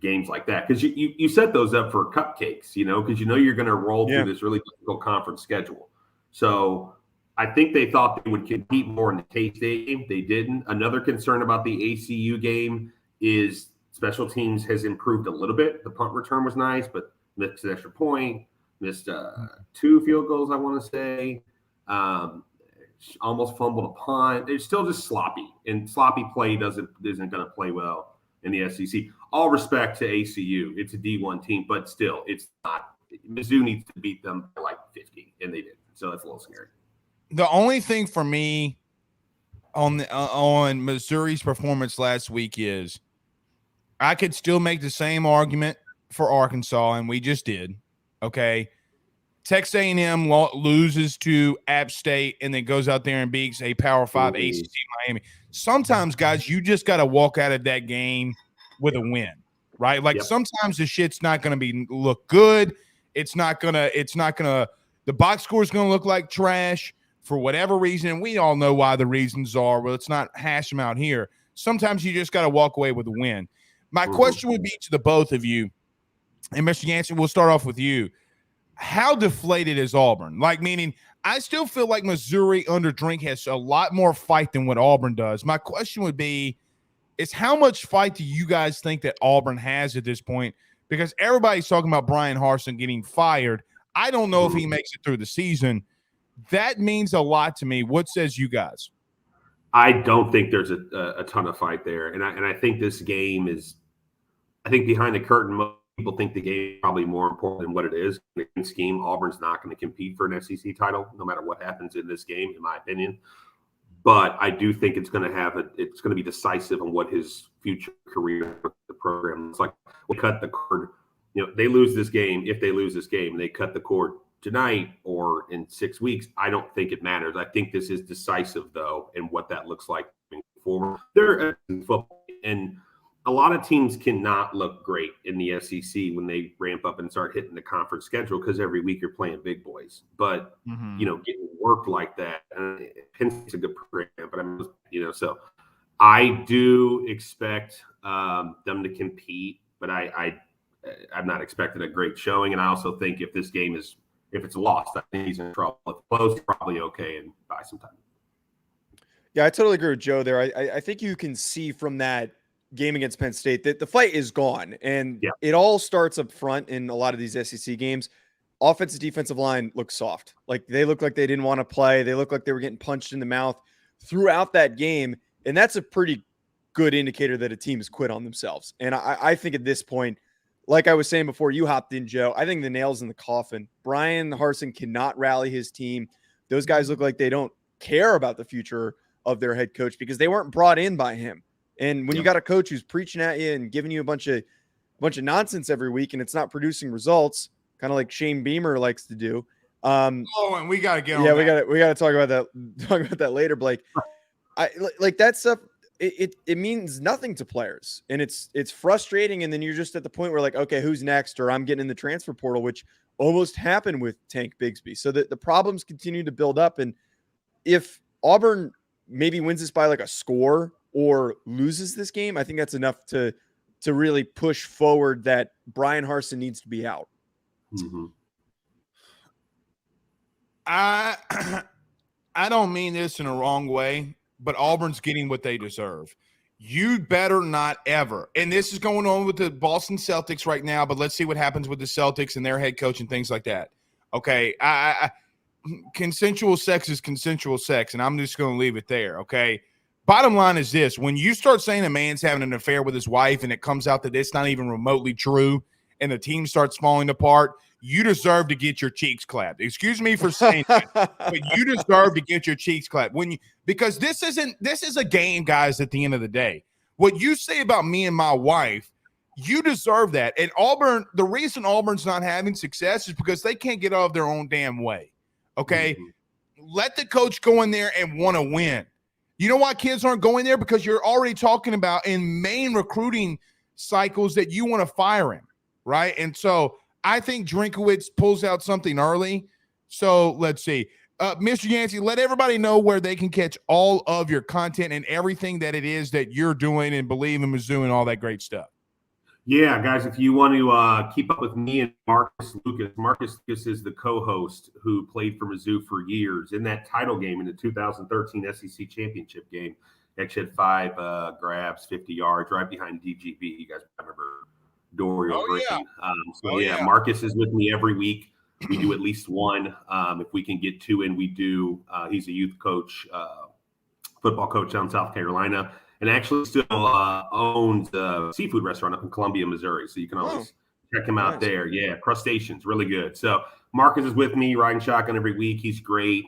games like that, because you set those up for cupcakes, because you're going to roll through this really difficult conference schedule. So I think they thought they would compete more in the K-State game. They didn't. Another concern about the ACU game is special teams has improved a little bit. The punt return was nice, but missed an extra point, missed 2 field goals, I want to say. Almost fumbled a punt. They're still just sloppy, and sloppy play isn't going to play well in the SEC. All respect to ACU. It's a D1 team, but still, it's not. Mizzou needs to beat them by like 50, and they did. So that's a little scary. The only thing for me on Missouri's performance last week is I could still make the same argument for Arkansas, and we just did. Okay. Texas A&M loses to App State and then goes out there and beats a Power 5 ACC Miami. Sometimes, guys, you just got to walk out of that game with a win, right? Like sometimes the shit's not going to look good. It's not going to the box score is going to look like trash for whatever reason. And we all know why the reasons are. Well, let's not hash them out here. Sometimes you just got to walk away with a win. My question would be to the both of you, and Mr. Yancey, we'll start off with you. How deflated is Auburn? Like, meaning, I still feel like Missouri under Drink has a lot more fight than what Auburn does. My question would be, is how much fight do you guys think that Auburn has at this point? Because everybody's talking about Brian Harsin getting fired. I don't know if he makes it through the season. That means a lot to me. What says you guys? I don't think there's a ton of fight there. And I think this game is, I think behind the curtain, most people think the game is probably more important than what it is. In the scheme, Auburn's not going to compete for an SEC title, no matter what happens in this game, in my opinion. But I do think it's going to be decisive on what his future career with the program looks like. We cut the cord. They lose this game. If they lose this game, they cut the cord tonight or in 6 weeks, I don't think it matters. I think this is decisive, though, and what that looks like moving forward. They're in football, and a lot of teams cannot look great in the SEC when they ramp up and start hitting the conference schedule because every week you're playing big boys. But, getting worked like that, Penn State's a good program, but so I do expect them to compete, but I'm not expecting a great showing. And I also think if this game if it's lost, I think he's in trouble. If it's close, probably okay and buy some time. Yeah, I totally agree with Joe there. I think you can see from that game against Penn State that the fight is gone, and it all starts up front in a lot of these SEC games. Offensive, defensive line looks soft. Like they look like they didn't want to play. They look like they were getting punched in the mouth throughout that game, and that's a pretty good indicator that a team has quit on themselves. And I think at this point, like I was saying before you hopped in, Joe, I think the nail's in the coffin. Brian Harsin cannot rally his team. Those guys look like they don't care about the future of their head coach because they weren't brought in by him. And when you got a coach who's preaching at you and giving you a bunch of nonsense every week and it's not producing results, kind of like Shane Beamer likes to do. And we got to get on that. We got to talk about that later, Blake. I like that stuff. It means nothing to players, and it's frustrating. And then you're just at the point where like, okay, who's next? Or I'm getting in the transfer portal, which almost happened with Tank Bigsby. So that the problems continue to build up. And if Auburn maybe wins this by like a score or loses this game, I think that's enough to really push forward that Brian Harsin needs to be out. Mm-hmm. I don't mean this in a wrong way, but Auburn's getting what they deserve. You better not ever, and this is going on with the Boston Celtics right now, but let's see what happens with the Celtics and their head coach and things like that. Okay, consensual sex is consensual sex, and I'm just going to leave it there, okay? Bottom line is this. When you start saying a man's having an affair with his wife and it comes out that it's not even remotely true and the team starts falling apart, you deserve to get your cheeks clapped. Excuse me for saying that, but you deserve to get your cheeks clapped because this is a game, guys, at the end of the day. What you say about me and my wife, you deserve that. And Auburn, the reason Auburn's not having success is because they can't get out of their own damn way. Okay? Mm-hmm. Let the coach go in there and want to win. You know why kids aren't going there? Because you're already talking about in main recruiting cycles that you want to fire him, right? And so I think Drinkowitz pulls out something early. So let's see. Mr. Yancey, let everybody know where they can catch all of your content and everything that it is that you're doing and Bleav in Mizzou and all that great stuff. Yeah, guys, if you want to keep up with me and Marcus Lucas is the co-host who played for Mizzou for years in that title game in the 2013 SEC championship game. Actually had 5 grabs, 50 yards, right behind DGB. You guys remember Dorial Griffin. Yeah. Marcus is with me every week. We do at least one. If we can get 2 in, we do. He's a youth coach, football coach down in South Carolina. And actually still owns a seafood restaurant up in Columbia, Missouri. So you can always check him out there. Yeah, crustaceans, really good. So Marcus is with me, riding shotgun every week. He's great.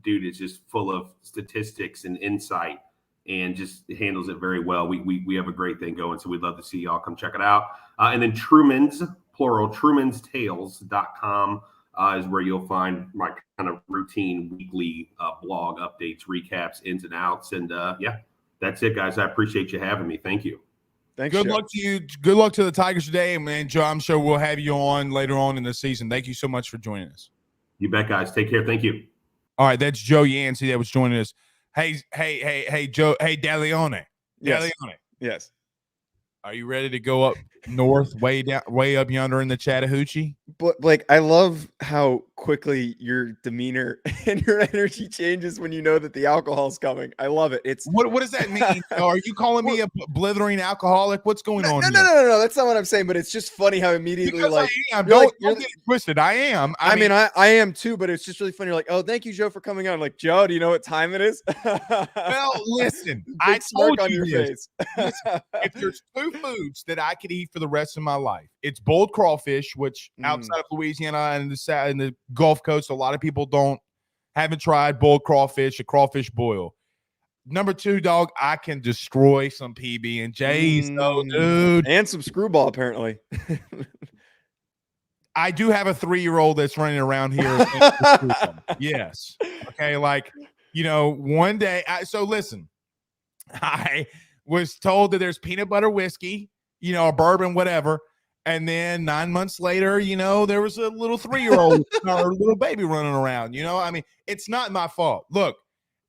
Dude is just full of statistics and insight and just handles it very well. We have a great thing going, so we'd love to see y'all come check it out. And then Truman's, plural, trumanstales.com is where you'll find my kind of routine weekly blog updates, recaps, ins and outs. And that's it, guys. I appreciate you having me. Thank you. Thanks. Good luck to you. Good luck to the Tigers today, man. Joe, I'm sure we'll have you on later on in the season. Thank you so much for joining us. You bet, guys. Take care. Thank you. All right, that's Joe Yancey that was joining us. Hey, Joe. Hey, DeLeone. Yes. DeLeone. Yes. Are you ready to go up north, way up yonder in the Chattahoochee? But Blake, I love how quickly your demeanor and your energy changes when you know that the alcohol's coming. I love it. It's what does that mean? Are you calling me a blithering alcoholic? What's going on? No. That's not what I'm saying. But it's just funny how immediately because don't get it twisted. I am. I mean, I am too. But it's just really funny. You're like, oh, thank you, Joe, for coming on. I'm like, Joe, do you know what time it is? Well, listen, I told told you on your face. Listen, if there's 2 foods that I could eat for the rest of my life, it's boiled crawfish, which outside of Louisiana and the Gulf Coast, a lot of people haven't tried boiled crawfish, a crawfish boil. Number 2, dog, I can destroy some PB&Js, though, dude. And some screwball, apparently. I do have a 3-year-old that's running around here. Yes. Okay. Like, one day. So listen, I was told that there's peanut butter whiskey, a bourbon, whatever. And then 9 months later, there was a little 3-year-old or little baby running around. I mean, it's not my fault. Look,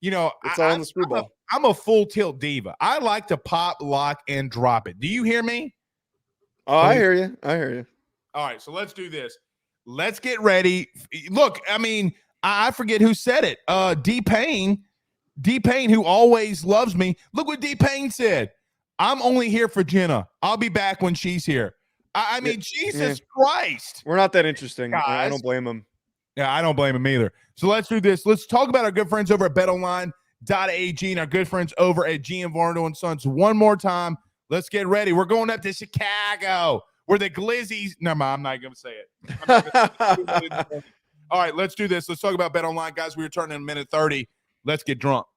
it's all in the screwball. I'm a full tilt diva. I like to pop, lock, and drop it. Do you hear me? Oh, I hear you. I hear you. All right, so let's do this. Let's get ready. Look, I mean, I forget who said it. D-Payne, who always loves me. Look what D-Payne said. I'm only here for Jenna. I'll be back when she's here. I mean, Jesus Christ. We're not that interesting. Guys. I don't blame him. Yeah, I don't blame him either. So let's do this. Let's talk about our good friends over at BetOnline.ag and our good friends over at GM Varno & Sons one more time. Let's get ready. We're going up to Chicago where the Glizzies. No, I'm not going to say it. All right, let's do this. Let's talk about BetOnline, guys. We return in a minute 30. Let's get drunk.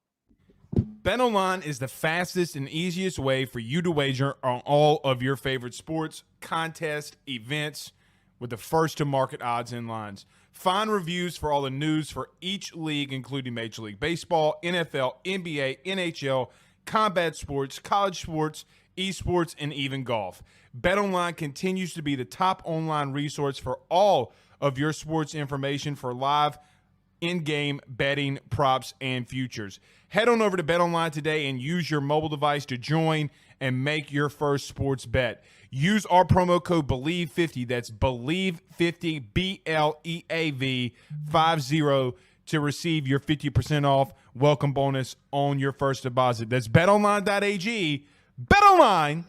BetOnline is the fastest and easiest way for you to wager on all of your favorite sports, contests, events with the first-to-market odds and lines. Find reviews for all the news for each league, including Major League Baseball, NFL, NBA, NHL, combat sports, college sports, esports, and even golf. BetOnline continues to be the top online resource for all of your sports information for live in-game betting, props, and futures. Head on over to BetOnline today and use your mobile device to join and make your first sports bet. Use our promo code Bleav50, that's Bleav50, BLEAV 50, to receive your 50% off welcome bonus on your first deposit. That's betonline.ag, betonline.ag.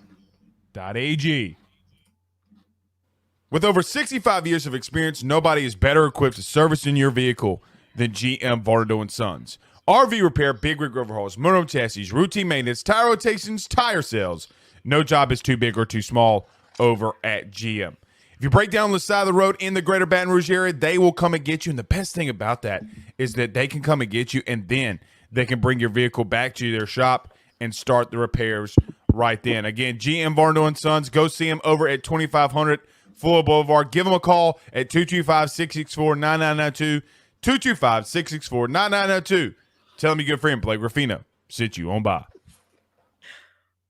With over 65 years of experience, nobody is better equipped to service in your vehicle than GM Varno & Sons. RV repair, big rig overhauls, motorhome chassis, routine maintenance, tire rotations, tire sales. No job is too big or too small over at GM. If you break down the side of the road in the greater Baton Rouge area, they will come and get you. And the best thing about that is that they can come and get you, and then they can bring your vehicle back to their shop and start the repairs right then. Again, GM Varno & Sons. Go see them over at 2500 Fuller Boulevard. Give them a call at 225-664-9992. 225-664-9992. Tell them your good friend Blake Ruffino sent you on by. All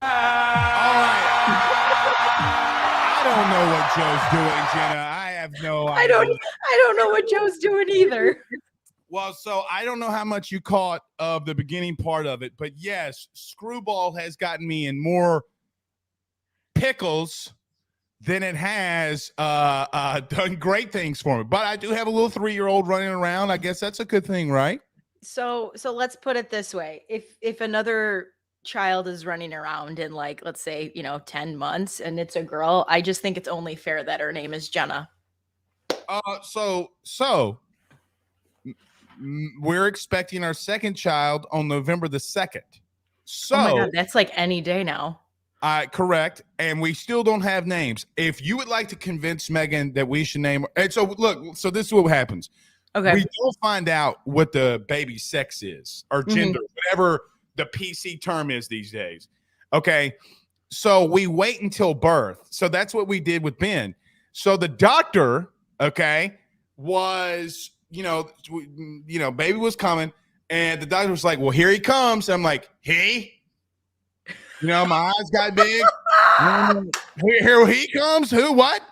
right. I don't know what Joe's doing, Jenna. I have no idea. I don't know what Joe's doing either. Well, so I don't know how much you caught of the beginning part of it, but yes, Screwball has gotten me in more pickles than it has done great things for me. But I do have a little 3-year-old running around. I guess that's a good thing, right? So let's put it this way. If another child is running around in, like, let's say, 10 months and it's a girl, I just think it's only fair that her name is Jenna. We're expecting our second child on November the 2nd. So, oh my God, that's like any day now. Correct. And we still don't have names. If you would like to convince Megan that we should name her. And so look, so this is what happens. Okay. We don't find out what the baby's sex is or gender, whatever the PC term is these days. Okay. So we wait until birth. So that's what we did with Ben. So the doctor, okay, was, baby was coming, and the doctor was like, well, here he comes. I'm like, hey. My eyes got big. Here he comes. Who? What?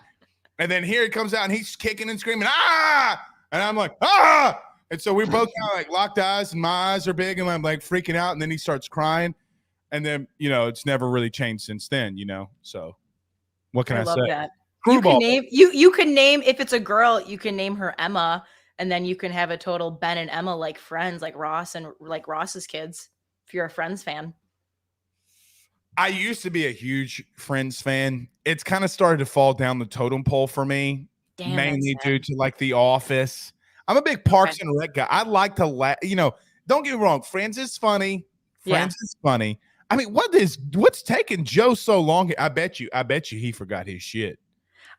And then here he comes out, and he's kicking and screaming, ah! And I'm like, ah! And so we both kind of like locked eyes, and my eyes are big, and I'm like freaking out. And then he starts crying, and then it's never really changed since then. So what can I love say? That. Screwball. You can name, if it's a girl, you can name her Emma, and then you can have a total Ben and Emma like friends, like Ross and like Ross's kids. If you're a Friends fan. I used to be a huge Friends fan. It's kind of started to fall down the totem pole for me, mainly due to like The Office. I'm a big Parks and Rec guy. I like to laugh. Don't get me wrong. Friends is funny. Friends is funny. I mean, what's taking Joe so long? I bet you he forgot his shit.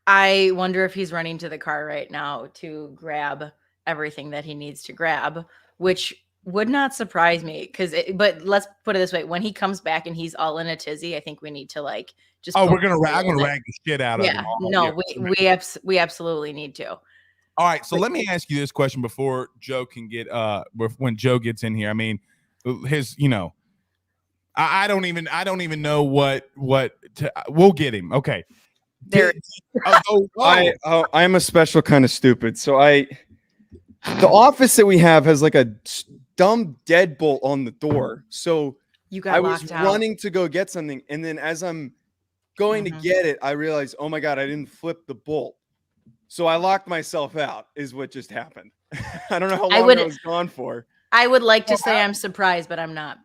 I wonder if he's running to the car right now to grab everything that he needs to grab, which Would not surprise me but let's put it this way: when he comes back and he's all in a tizzy, I think we need to like just. Oh, I'm gonna rag the shit out of him. No, we absolutely need to. All right, so let me ask you this question before Joe can get when Joe gets in here. I mean, his I don't even know what we'll get him. Okay. There. I'm a special kind of stupid. So the office that we have has like a dumb deadbolt on the door. So I was running to go get something, and then as I'm going to get it, I realized, oh my God, I didn't flip the bolt. So I locked myself out, is what just happened. I don't know how long I was gone for. I would like to say I'm surprised, but I'm not.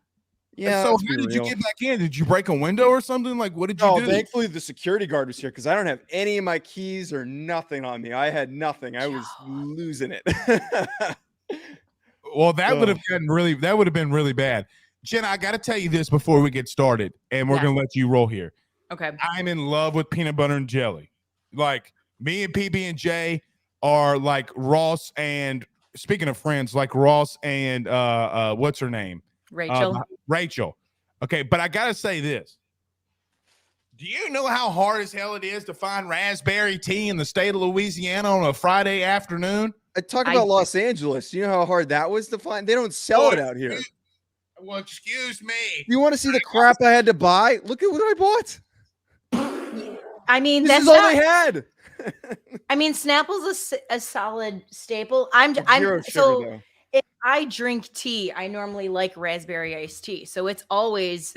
Yeah. So how did you get back in? Did you break a window or something? Like, what did you do? Thankfully the security guard was here because I don't have any of my keys or nothing on me. I had nothing. I was losing it. Well, that would have been really bad. Jenna, I got to tell you this before we get started, and we're gonna let you roll here. Okay. I'm in love with peanut butter and jelly. Like, me and PB&J are like Ross and, speaking of friends, like Ross and what's her name? Rachel. Okay, but I gotta say this. Do you know how hard as hell it is to find raspberry tea in the state of Louisiana on a Friday afternoon? I talk about Los Angeles. You know how hard that was to find? They don't sell it out here. Well, excuse me. You want to see the crap I had to buy? Look at what I bought. I mean, this is all they had. I mean, Snapple's a solid staple. So if I drink tea, I normally like raspberry iced tea. So it's always,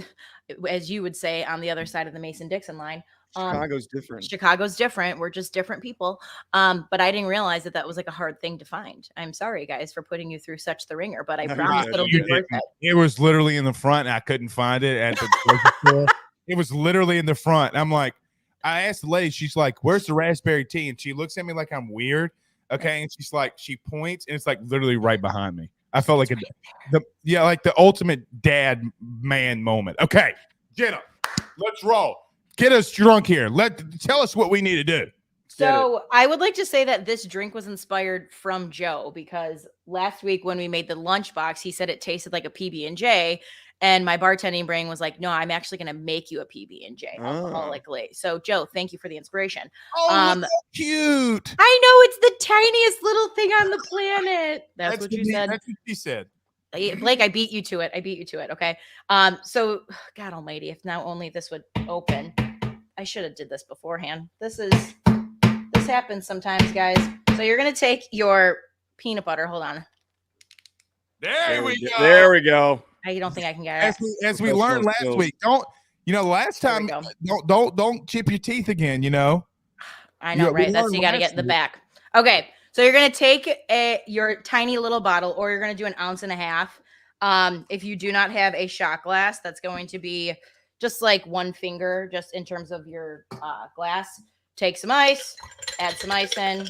as you would say, on the other side of the Mason-Dixon line. Chicago's different. Chicago's different. We're just different people. But I didn't realize that was like a hard thing to find. I'm sorry, guys, for putting you through such the ringer, but I promise it'll be worth it. It was literally in the front, and I couldn't find it at the grocery store. It was literally in the front. I'm like, I asked the lady, she's like, where's the raspberry tea? And she looks at me like I'm weird. Okay. And she's like, she points, and it's like literally right behind me. I felt like like the ultimate dad man moment. Okay, Jenna, let's roll. Get us drunk here. Tell us what we need to do. So I would like to say that this drink was inspired from Joe, because last week when we made the lunchbox, he said it tasted like a PB&J. And my bartending brain was like, no, I'm actually going to make you a PB&J alcoholically. So, Joe, thank you for the inspiration. Oh, so cute. I know, it's the tiniest little thing on the planet. That's what you said. That's what she said. Blake, I beat you to it. Okay. So, God almighty, if now only this would open. I should have did this beforehand. This happens sometimes, guys. So you're going to take your peanut butter. Hold on. There we go. There we go. I don't think I can get it. As we learned last week, last time, don't chip your teeth again, I know, right? That's, you got to get in the back. Okay. So you're going to take your tiny little bottle, or you're going to do 1.5 ounces. If you do not have a shot glass, that's going to be just like 1 finger, just in terms of your glass. Take some ice, add some ice in.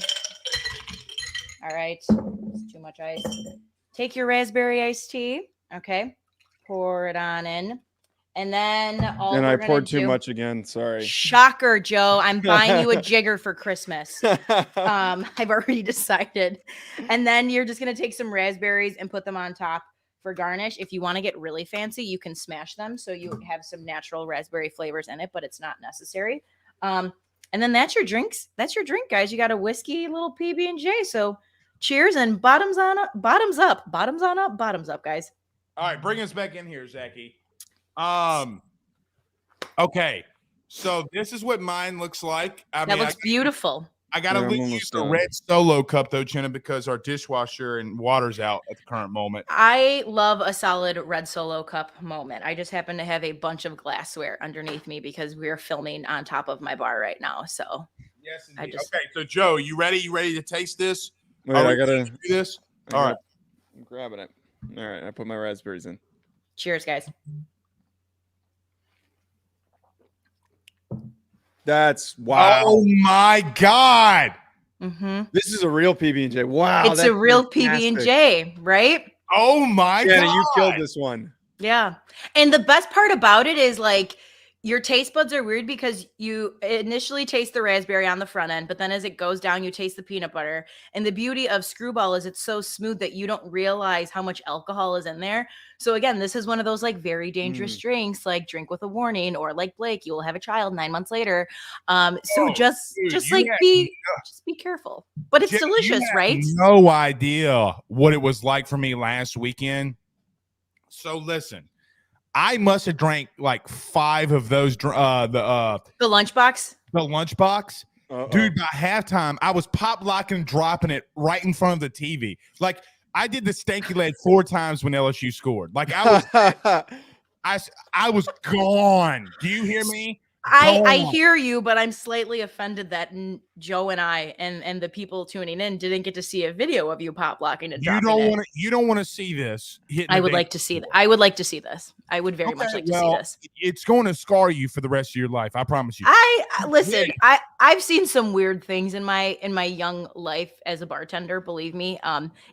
All right. It's too much ice. Take your raspberry iced tea. Okay. Pour it on in. And then I poured too much again. Sorry. Shocker, Joe. I'm buying you a jigger for Christmas. I've already decided. And then you're just going to take some raspberries and put them on top for garnish. If you want to get really fancy, you can smash them so you have some natural raspberry flavors in it, but it's not necessary. And then that's your drinks. That's your drink, guys. You got a whiskey little PB&J. So cheers and bottoms up, guys. All right, bring us back in here, Zachy. Okay, so this is what mine looks like. That looks beautiful. I gotta use the red Solo cup though, Jenna, because our dishwasher and water's out at the current moment. I love a solid red Solo cup moment. I just happen to have a bunch of glassware underneath me because we're filming on top of my bar right now. So yes, indeed. Okay, so Joe, you ready? You ready to taste this? Wait, I gotta do this. All right, I'm grabbing it. All right, I put my raspberries in. Cheers, guys. That's wow. Oh my God. Mm-hmm. This is a real PB&J. Wow. It's a real PB&J, right? Oh my God. You killed this one. Yeah. And the best part about it is, like, your taste buds are weird because you initially taste the raspberry on the front end, but then as it goes down, you taste the peanut butter. And the beauty of Screwball is it's so smooth that you don't realize how much alcohol is in there. So again, this is one of those like very dangerous drinks, like drink with a warning, or like Blake, you will have a child 9 months later. So just be careful. But it's delicious, right? No idea what it was like for me last weekend. So listen. I must have drank like 5 of those. The lunchbox. The lunchbox, dude. By halftime, I was pop locking and dropping it right in front of the TV. Like I did the stanky leg 4 times when LSU scored. Like I was gone. Do you hear me? I hear you, but I'm slightly offended that Joe and I and the people tuning in didn't get to see a video of you pop locking and dropping it. You don't want to see this. I would like to see that. I would like to see this. I would very much like to see this. It's going to scar you for the rest of your life. I promise you. Listen. I've seen some weird things in my young life as a bartender. Believe me,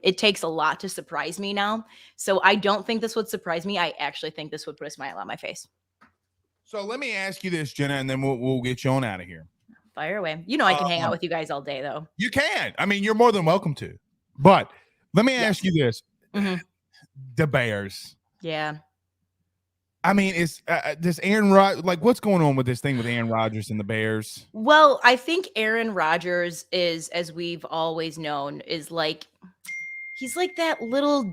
it takes a lot to surprise me now. So I don't think this would surprise me. I actually think this would put a smile on my face. So let me ask you this, Jenna, and then we'll get you on out of here. Fire away. You know I can hang out with you guys all day, though. You can. I mean, you're more than welcome to. But let me ask you this. Mm-hmm. The Bears. Yeah. I mean, is this Aaron Rodgers, like what's going on with this thing with Aaron Rodgers and the Bears? Well, I think Aaron Rodgers is, as we've always known, is like he's like that little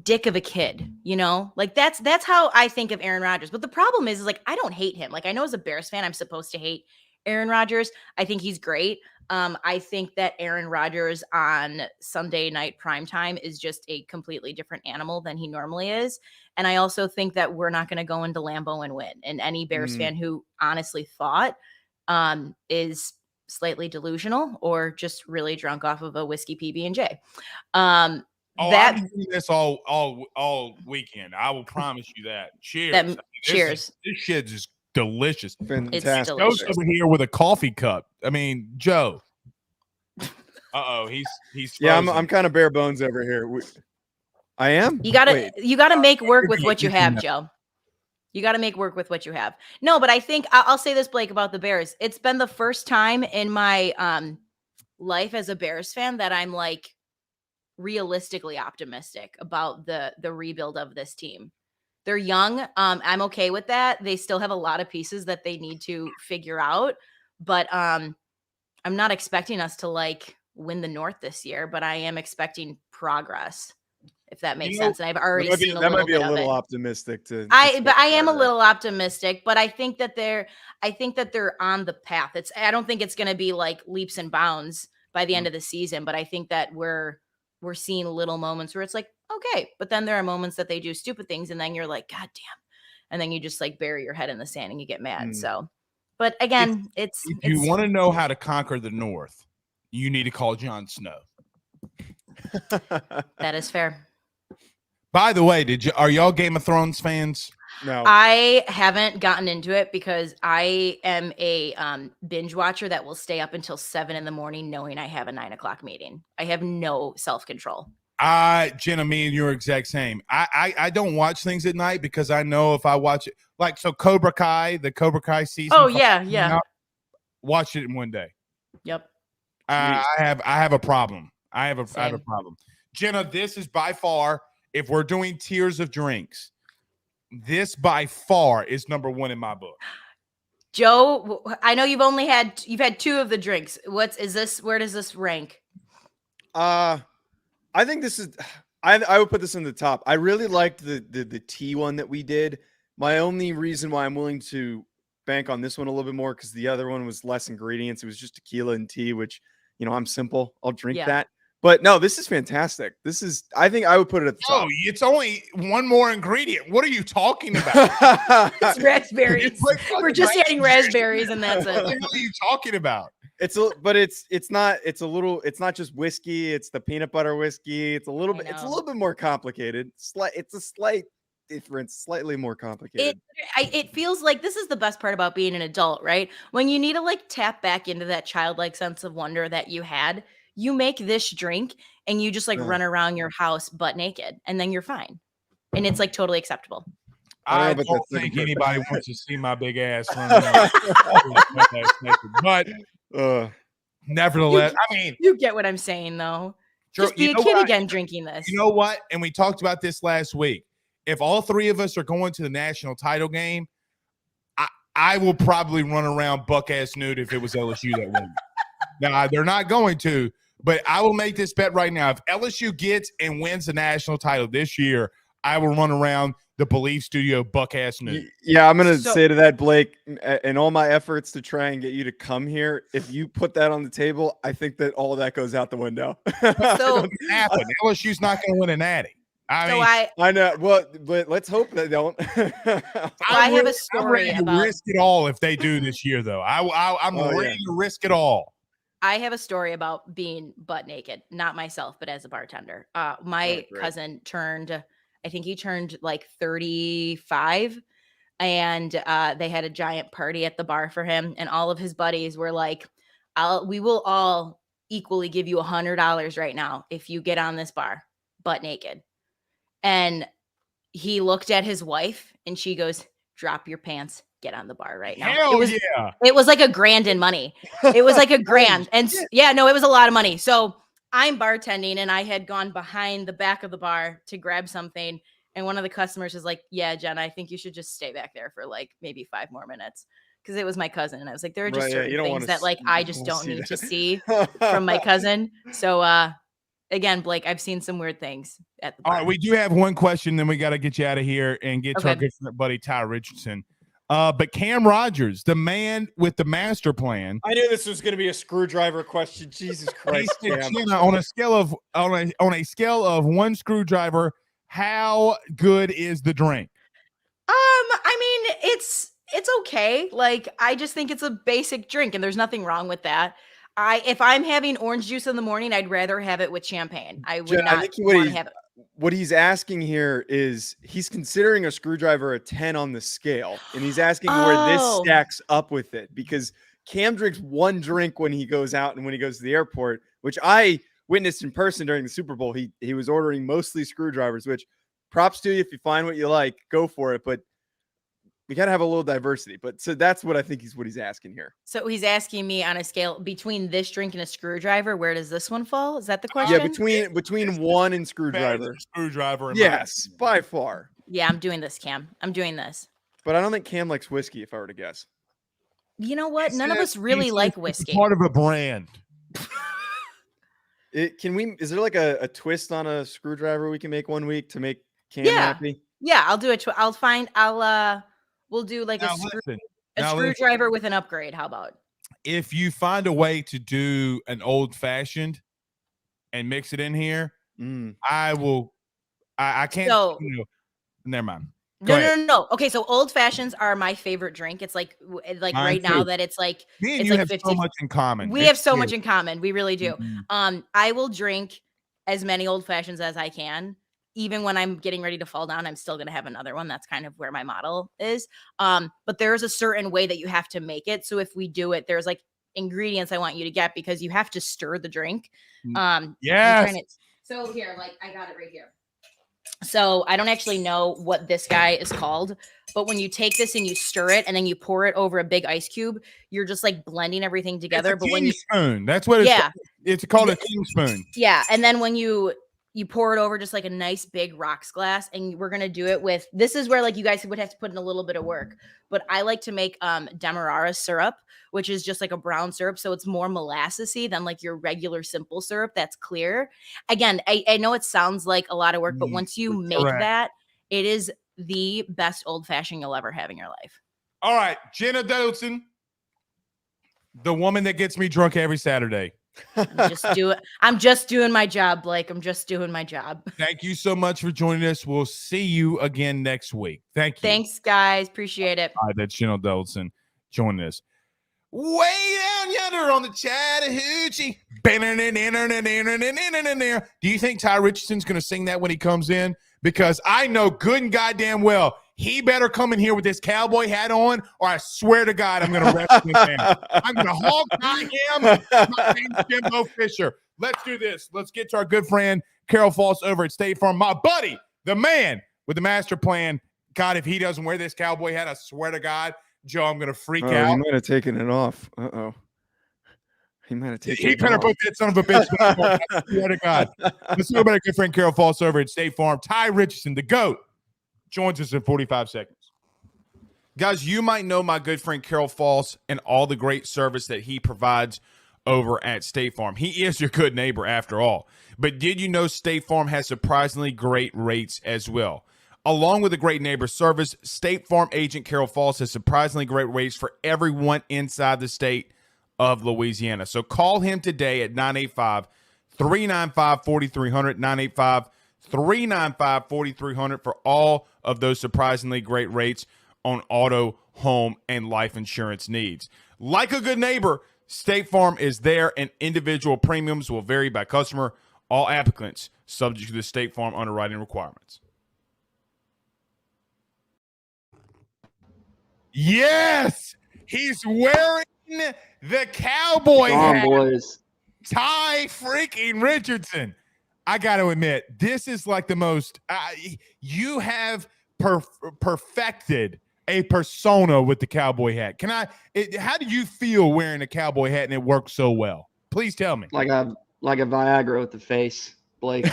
dick of a kid, you know, like that's how I think of Aaron Rodgers. But the problem is like I don't hate him. Like I know as a Bears fan, I'm supposed to hate Aaron Rodgers. I think he's great. I think that Aaron Rodgers on Sunday night primetime is just a completely different animal than he normally is. And I also think that we're not going to go into Lambeau and win. And any Bears fan who honestly thought is slightly delusional or just really drunk off of a whiskey PB&J. I've seen this all weekend. I will promise you that. Cheers. Cheers. This shit is delicious. Fantastic. It's delicious. Joe's over here with a coffee cup. I mean, Joe. He's yeah. I'm kind of bare bones over here. I am. You gotta make work with what you have, Joe. You got to make work with what you have. No, but I think I'll say this, Blake, about the Bears. It's been the first time in my life as a Bears fan that I'm like realistically optimistic about the rebuild of this team. They're young. I'm okay with that. They still have a lot of pieces that they need to figure out, but I'm not expecting us to like win the North this year, but I am expecting progress, if that makes sense. And I've already seen a little bit of it. That might be a little optimistic to I am a little optimistic, but I think that they're on the path. I don't think it's going to be like leaps and bounds by the end of the season, but I think that we're seeing little moments where it's like, okay, but then there are moments that they do stupid things and then you're like, God damn. And then you just like bury your head in the sand and you get mad. So, but again, if you want to know how to conquer the North, you need to call Jon Snow. That is fair. By the way, are y'all Game of Thrones fans? No. I haven't gotten into it because I am a binge watcher that will stay up until 7 a.m. knowing I have a 9 o'clock meeting. I have no self-control. Jenna, me and you're exact same. I don't watch things at night because I know if I watch it, like, so Cobra Kai, the Cobra Kai season. Oh, yeah. Watch it in one day. Yep. I have a problem. I have a problem. Jenna, this is by far, if we're doing tiers of drinks, this by far is number 1 in my book. Joe, I know you've had 2 of the drinks. Where does this rank? I think this is I would put this in the top. I really liked the tea one that we did. My only reason why I'm willing to bank on this one a little bit more because the other one was less ingredients. It was just tequila and tea, which, you know, I'm simple. I'll drink that. But no, this is fantastic. I think I would put it at the top. Oh, it's only one more ingredient. What are you talking about? It's raspberries. We're just adding raspberries and that's it. What are you talking about? It's not just whiskey. It's the peanut butter whiskey. It's a little bit more complicated. It's a slight difference, slightly more complicated. It feels like this is the best part about being an adult, right? When you need to like tap back into that childlike sense of wonder that you had, you make this drink and you just like run around your house butt naked and then you're fine. And it's like totally acceptable. I but don't that's think different. anybody wants to see my big ass running around. But nevertheless, I mean, you get what I'm saying, though. Just be a kid again drinking this. You know what? And we talked about this last week. If all three of us are going to the national title game, I will probably run around buck-ass nude if it was LSU that wins. Now, they're not going to, but I will make this bet right now. If LSU gets and wins the national title this year, I will run around the Bleav studio buck-ass nude. Yeah, I'm going to say to that, Blake, in all my efforts to try and get you to come here, if you put that on the table, I think that all of that goes out the window. So happen. LSU's not going to win a natty. I know. Well, but let's hope they don't. I have a story I'm ready to risk it all if they do this year, though. I'm ready to risk it all. I have a story about being butt naked, not myself, but as a bartender. My cousin turned, I think he turned like 35, and they had a giant party at the bar for him, and all of his buddies were like, we will all equally give you $100 right now if you get on this bar butt naked. And he looked at his wife and she goes, drop your pants, get on the bar right now. Hell it was like $1,000 in money. It was like $1,000. And it was a lot of money. So I'm bartending and I had gone behind the back of the bar to grab something. And one of the customers is like, yeah, Jenna, I think you should just stay back there for like maybe 5 more minutes. Because it was my cousin. And I was like, there are just certain things that like I just don't need to see from my cousin. So again, Blake, I've seen some weird things at the bar. All right, we do have one question, then we got to get you out of here and get to our good buddy Tye Richardson. But Cam Rogers, the man with the master plan. I knew this was going to be a screwdriver question. Jesus Christ, Cam. On a scale of one screwdriver, how good is the drink? I mean, it's okay. Like, I just think it's a basic drink, and there's nothing wrong with that. If I'm having orange juice in the morning, I'd rather have it with champagne. I would not want to have it. What he's asking here is he's considering a screwdriver a 10 on the scale, and he's asking where this stacks up with it, because Cam drinks one drink when he goes out and when he goes to the airport, which I witnessed in person during the Super Bowl. He was ordering mostly screwdrivers, which props to you. If you find what you like, go for it. But we got to have a little diversity. But so that's what I think what he's asking here. So he's asking me on a scale between this drink and a screwdriver, where does this one fall? Is that the question? Yeah, between one and screwdriver. Yes, by far. Yeah, I'm doing this, Cam. I'm doing this. But I don't think Cam likes whiskey, if I were to guess. You know what? None of us really like whiskey. It's part of a brand. Is there like a twist on a screwdriver we can make one week to make Cam happy? Yeah, I'll do it. We'll do like a screwdriver with an upgrade. How about? If you find a way to do an old fashioned and mix it in here, I will. I can't. Never mind. No. Okay, so old fashions are my favorite drink. It's like right now that it's like me and you have 50. So much in common. We have so much in common. We really do. I will drink as many old fashions as I can. Even when I'm getting ready to fall down, I'm still going to have another one. That's kind of where my model is. But there's a certain way that you have to make it. So if we do it, there's like ingredients I want you to get, because you have to stir the drink. So here, like I got it right here. So I don't actually know what this guy is called, but when you take this and you stir it and then you pour it over a big ice cube, you're just like blending everything together. It's a teaspoon. That's what it's called, a teaspoon. Yeah. And then when you pour it over just like a nice big rocks glass, and we're going to do it with, this is where like you guys would have to put in a little bit of work, but I like to make Demerara syrup, which is just like a brown syrup. So it's more molassesy than like your regular simple syrup that's clear. Again, I know it sounds like a lot of work, but once you make that, it is the best old fashioned you'll ever have in your life. All right. Jenna Dudson, the woman that gets me drunk every Saturday. I'm just doing my job, Blake. I'm just doing my job. Thank you so much for joining us. We'll see you again next week. Thank you. Thanks, guys. Appreciate it. All right, that's Jenna Dudson joining us. Way down yonder on the Chattahoochee. Do you think Tye Richardson's going to sing that when he comes in? Because I know good and goddamn well he better come in here with this cowboy hat on, or I swear to God, I'm going to wrestle him down. I'm going to hog tie him. My name's Jimbo Fisher. Let's do this. Let's get to our good friend Carol Falls over at State Farm. My buddy, the man with the master plan, God, if he doesn't wear this cowboy hat, I swear to God, Joe, I'm gonna freak He out. might have taken it off. He might have taken He it better off. put that son of a bitch back on. I swear to God. Let's talk about our good friend Carol Falls over at State Farm. Tye Richardson, the GOAT, joins us in 45 seconds. Guys, you might know my good friend Carol Falls and all the great service that he provides over at State Farm. He is your good neighbor after all. But did you know State Farm has surprisingly great rates as well? Along with a great neighbor service, State Farm agent Carol Falls has surprisingly great rates for everyone inside the state of Louisiana. So call him today at 985-395-4300, 985-395-4300 for all of those surprisingly great rates on auto, home, and life insurance needs. Like a good neighbor, State Farm is there, and individual premiums will vary by customer. All applicants subject to the State Farm underwriting requirements. Yes, he's wearing the cowboy hat. Boys. Tye freaking Richardson. I got to admit, this is like the most you have perfected a persona with the cowboy hat. How do you feel wearing a cowboy hat and it works so well? Please tell me. Like a Viagra with the face, Bleav.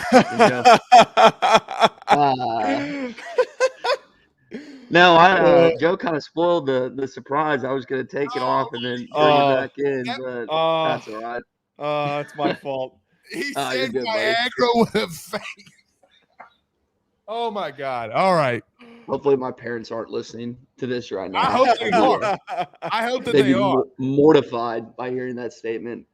No, Joe kind of spoiled the surprise. I was going to take it off and then bring it back in, but that's all right. It's my fault. He you're said good, Viagra with a face. Oh my God! All right. Hopefully, my parents aren't listening to this right now. I hope they are. I hope that They'd they be are. Mortified by hearing that statement.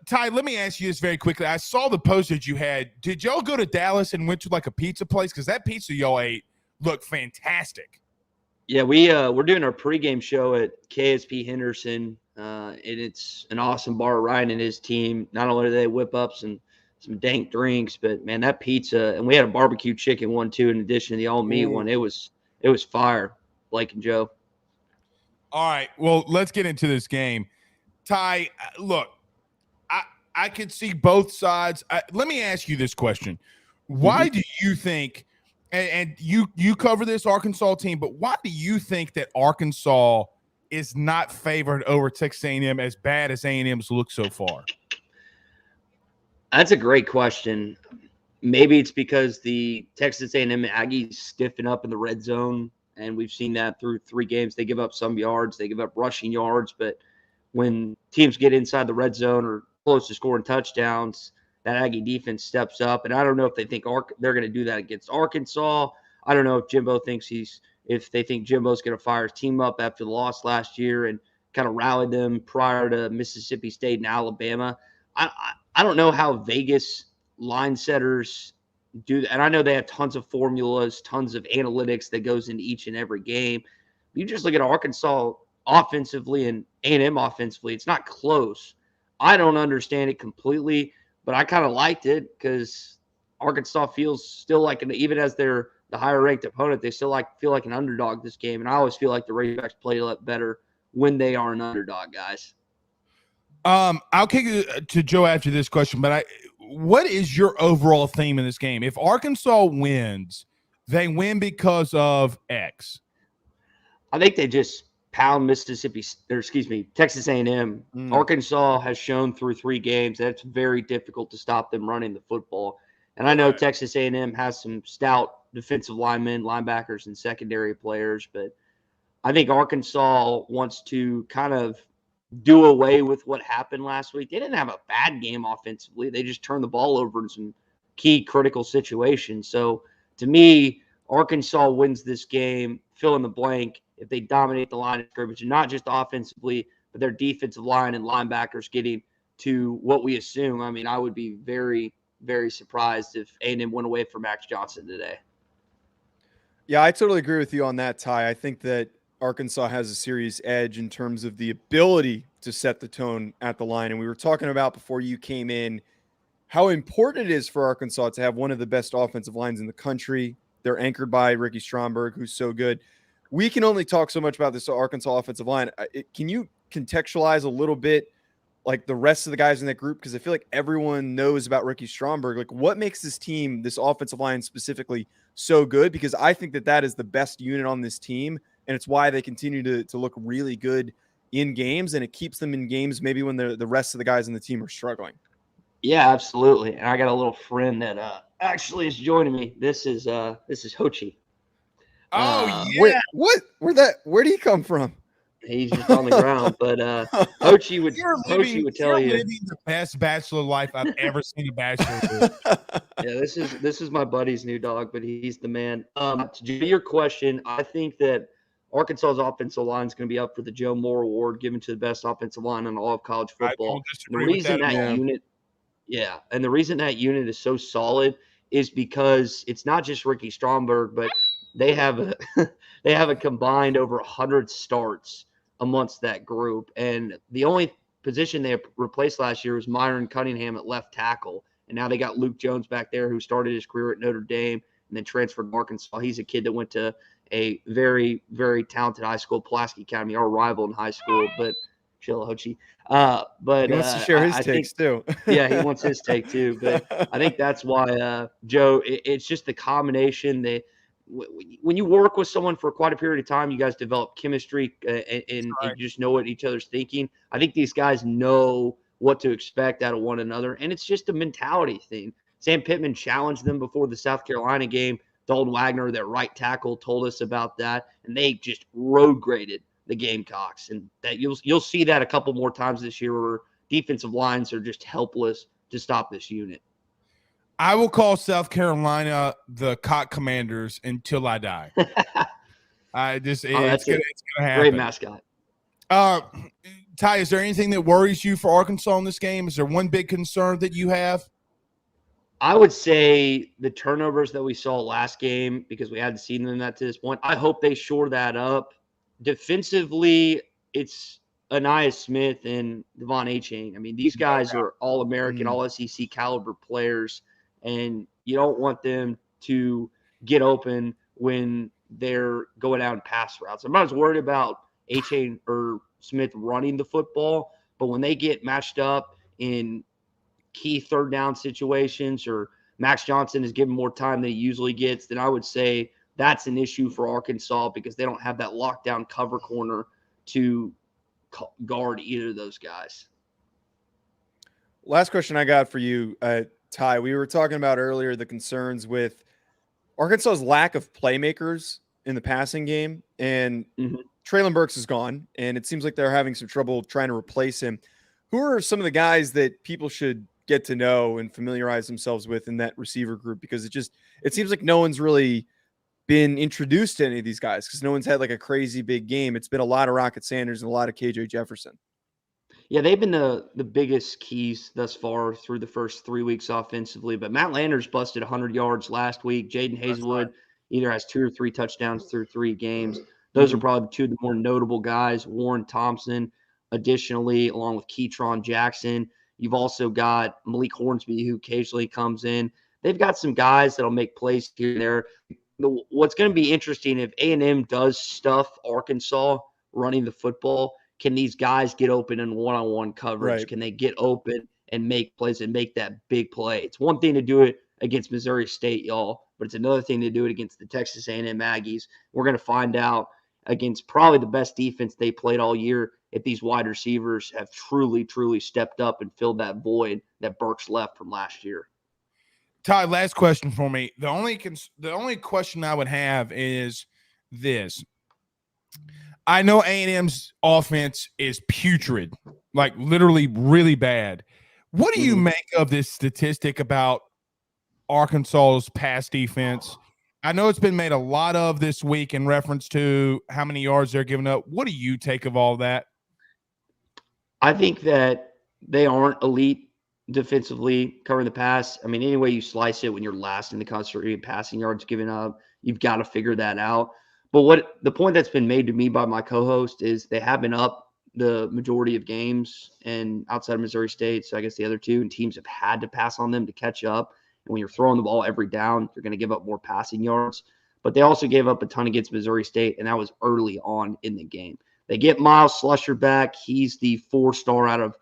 Tye, let me ask you this very quickly. I saw the post that you had. Did y'all go to Dallas and went to like a pizza place? Because that pizza y'all ate looked fantastic. Yeah, we're doing our pregame show at KSP Henderson, and it's an awesome bar. Ryan and his team, not only do they whip up some dank drinks, but man, that pizza, and we had a barbecue chicken one too, in addition to the all meat one. It was fire, Blake and Joe. All right, well, let's get into this game. Tye, look, I can see both sides. Let me ask you this question. Why do you think, and you cover this Arkansas team, but why do you think that Arkansas is not favored over Texas A&M as bad as A&M's look so far? That's a great question. Maybe it's because the Texas A&M Aggies stiffen up in the red zone, and we've seen that through 3 games. They give up some yards, they give up rushing yards, but when teams get inside the red zone or close to scoring touchdowns, that Aggie defense steps up. And I don't know if they think they're going to do that against Arkansas. I don't know if if they think Jimbo's going to fire his team up after the loss last year and kind of rally them prior to Mississippi State and Alabama. I don't know how Vegas line setters do that. And I know they have tons of formulas, tons of analytics that goes into each and every game. You just look at Arkansas offensively and A&M offensively, it's not close. I don't understand it completely, but I kind of liked it because Arkansas feels still like, even as they're the higher ranked opponent, they still feel like an underdog this game. And I always feel like the Razorbacks play a lot better when they are an underdog, guys. I'll kick it to Joe after this question, but what is your overall theme in this game? If Arkansas wins, they win because of X. I think they just pound Texas A&M. Arkansas has shown through 3 games that it's very difficult to stop them running the football. And I know Texas A&M has some stout defensive linemen, linebackers, and secondary players, but I think Arkansas wants to kind of do away with what happened last week. They didn't have a bad game offensively. They just turned the ball over in some key critical situations. So to me, Arkansas wins this game, fill in the blank, if they dominate the line of scrimmage, and not just offensively, but their defensive line and linebackers getting to what we assume. I mean, I would be very, very surprised if A&M went away from Max Johnson today. Yeah, I totally agree with you on that, Tye. I think that Arkansas has a serious edge in terms of the ability to set the tone at the line. And we were talking about before you came in how important it is for Arkansas to have one of the best offensive lines in the country. They're anchored by Ricky Stromberg, who's so good. We can only talk so much about this Arkansas offensive line. Can you contextualize a little bit like the rest of the guys in that group? Because I feel like everyone knows about Ricky Stromberg. Like, what makes this team, this offensive line specifically, so good, because I think that is the best unit on this team, and it's why they continue to look really good in games, and it keeps them in games maybe when the rest of the guys on the team are struggling. Yeah, absolutely. And I got a little friend that actually is joining me. This is Hochi. Oh Wait, what? Where do you come from? He's just on the ground, but Hochi would tell you living the best bachelor life I've ever seen a bachelor do. Yeah, this is my buddy's new dog, but he's the man. To your question, I think that Arkansas's offensive line is going to be up for the Joe Moore Award given to the best offensive line in all of college football. The reason the reason that unit is so solid is because it's not just Ricky Stromberg, but they have a combined over 100 starts amongst that group. And the only position they replaced last year was Myron Cunningham at left tackle. And now they got Luke Jones back there, who started his career at Notre Dame and then transferred to Arkansas. He's a kid that went to a very, very talented high school, Pulaski Academy, our rival in high school. But chill, Hochi. But he wants to share his takes too. Yeah, he wants his take too. But I think that's why, Joe, it's just the combination. When you work with someone for quite a period of time, you guys develop chemistry and you just know what each other's thinking. I think these guys know what to expect out of one another, and it's just a mentality thing. Sam Pittman challenged them before the South Carolina game. Dalton Wagner, their right tackle, told us about that, and they just road graded the Gamecocks. And that you'll see that a couple more times this year, where defensive lines are just helpless to stop this unit. I will call South Carolina the Cock Commanders until I die. It's gonna happen. Great mascot. Ty, is there anything that worries you for Arkansas in this game? Is there one big concern that you have? I would say the turnovers that we saw last game, because we hadn't seen them to this point. I hope they shore that up. Defensively, it's Anaya Smith and Devon Achane. I mean, these guys are All-American, All-SEC caliber players, and you don't want them to get open when they're going out in pass routes. I'm not as worried about Achane or Smith running the football, but when they get matched up in key third down situations, or Max Johnson is given more time than he usually gets, then I would say that's an issue for Arkansas, because they don't have that lockdown cover corner to guard either of those guys. Last question I got for you, Ty. We were talking about earlier the concerns with Arkansas's lack of playmakers in the passing game, and Traylon Burks is gone, and it seems like they're having some trouble trying to replace him. Who are some of the guys that people should get to know and familiarize themselves with in that receiver group? Because it seems like no one's really been introduced to any of these guys, because no one's had like a crazy big game. It's been a lot of Rocket Sanders and a lot of KJ Jefferson. Yeah, they've been the biggest keys thus far through the first 3 weeks offensively. But Matt Landers busted 100 yards last week. Jaden Hazelwood either has 2 or 3 touchdowns through 3 games. Those are probably 2 of the more notable guys. Warren Thompson, additionally, along with Keytron Jackson. You've also got Malik Hornsby, who occasionally comes in. They've got some guys that'll make plays here and there. What's going to be interesting, if A&M does stuff Arkansas running the football, can these guys get open in one-on-one coverage? Right. Can they get open and make plays and make that big play? It's one thing to do it against Missouri State, y'all, but it's another thing to do it against the Texas A&M Aggies. We're going to find out against probably the best defense they played all year if these wide receivers have truly, truly stepped up and filled that void that Burks left from last year. Ty, last question for me. The only question I would have is this. I know A&M's offense is putrid, like literally really bad. What do you make of this statistic about Arkansas's pass defense? I know it's been made a lot of this week in reference to how many yards they're giving up. What do you take of all that? I think that they aren't elite defensively covering the pass. I mean, any way you slice it, when you're last in the country, passing yards given up, you've got to figure that out. But what the point that's been made to me by my co-host is they have been up the majority of games and outside of Missouri State. So I guess the other two, and teams have had to pass on them to catch up. And when you're throwing the ball every down, you're going to give up more passing yards. But they also gave up a ton against Missouri State, and that was early on in the game. They get Miles Slusher back. He's the 4-star out of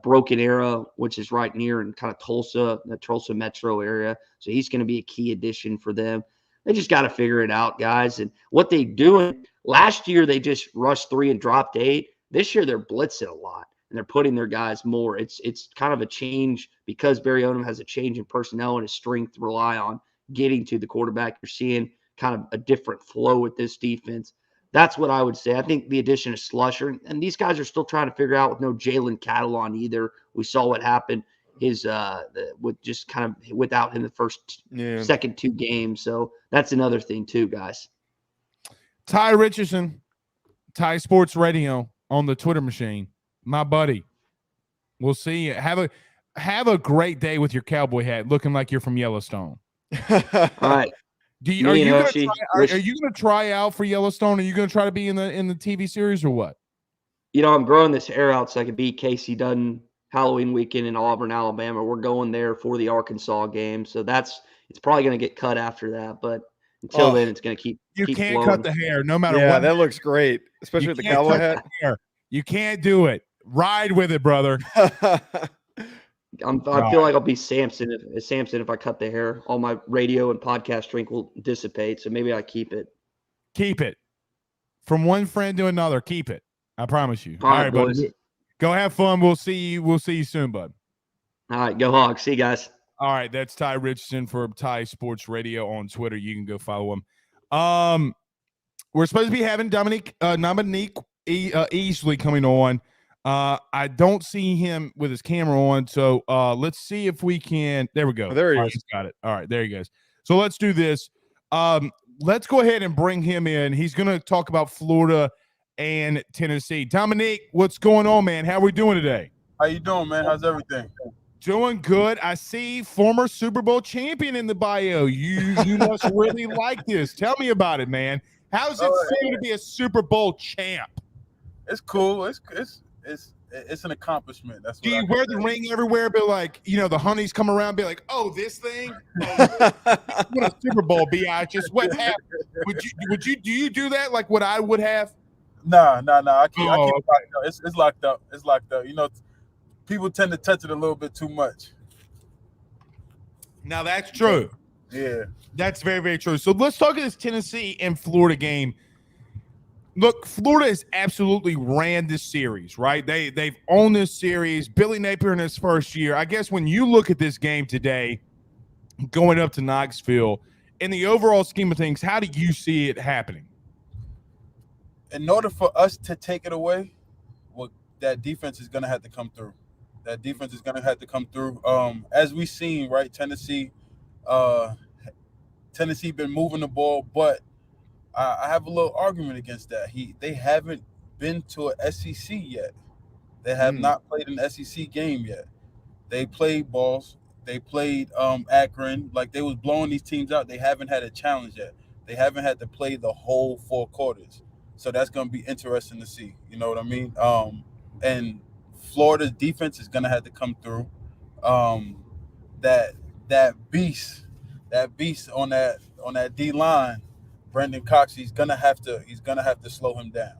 Broken Arrow, which is right near in kind of Tulsa, the Tulsa metro area. So he's going to be a key addition for them. They just got to figure it out, guys. And what they doing last year, they just rushed 3 and dropped 8. This year, they're blitzing a lot and they're putting their guys more. It's kind of a change because Barry Odom has a change in personnel and his strength to rely on getting to the quarterback. You're seeing kind of a different flow with this defense. That's what I would say. I think the addition of Slusher, and these guys are still trying to figure out with no Jalen Cattle on either. We saw what happened with just kind of without him the second 2 games. So that's another thing too, guys. Tye Richardson, Tye Sports Radio on the Twitter machine, my buddy. We'll see you. Have a great day with your cowboy hat, looking like you're from Yellowstone. All right. Are you going to try out for Yellowstone? Are you going to try to be in the TV series or what? I'm growing this hair out so I can be Casey Dunn Halloween weekend in Auburn, Alabama. We're going there for the Arkansas game, so it's probably going to get cut after that. But until then, it's going to keep. You can't flowing. cut the hair, no matter what. Yeah, that looks great, especially with the cowboy hat. You can't do it. Ride with it, brother. I feel like I'll be Samson if I cut the hair. All my radio and podcast strength will dissipate, so maybe I keep it. Keep it. From one friend to another, keep it. I promise you. All right, boys. Buddy. Go have fun. We'll see you soon, bud. All right, go Hogs. See you guys. All right, that's Tye Richardson for Tye Sports Radio on Twitter. You can go follow him. We're supposed to be having Dominique Easley coming on. I don't see him with his camera on, so let's see if we can. There we go. Oh, there he is. Right, got it. All right, there he goes. So let's do this. Let's go ahead and bring him in. He's going to talk about Florida and Tennessee. Dominique, what's going on, man? How are we doing today? How you doing, man? How's everything? Doing good. I see former Super Bowl champion in the bio. You must really like this. Tell me about it, man. How's it feel to be a Super Bowl champ? It's cool. It's an accomplishment. That's what do you wear the ring everywhere? Be like, the honeys come around, be like, oh, this thing. Oh, what a Super Bowl be? I just what happened? Do you do that like what I would have? Nah. I keep it locked up. It's locked up. It's locked up. People tend to touch it a little bit too much. Now that's true. Yeah. That's very, very true. So let's talk about this Tennessee and Florida game. Look, Florida has absolutely ran this series, right? They've owned this series. Billy Napier in his first year. I guess when you look at this game today, going up to Knoxville, in the overall scheme of things, how do you see it happening? In order for us to take it away, that defense is going to have to come through. As we've seen, right, Tennessee been moving the ball, but I have a little argument against that. They haven't been to an SEC yet. They have not played an SEC game yet. They played balls. They played Akron. Like, they was blowing these teams out. They haven't had a challenge yet. They haven't had to play the whole 4 quarters. So that's going to be interesting to see. You know what I mean? And Florida's defense is going to have to come through. That beast on that D line, Brendan Cox, he's gonna have to slow him down.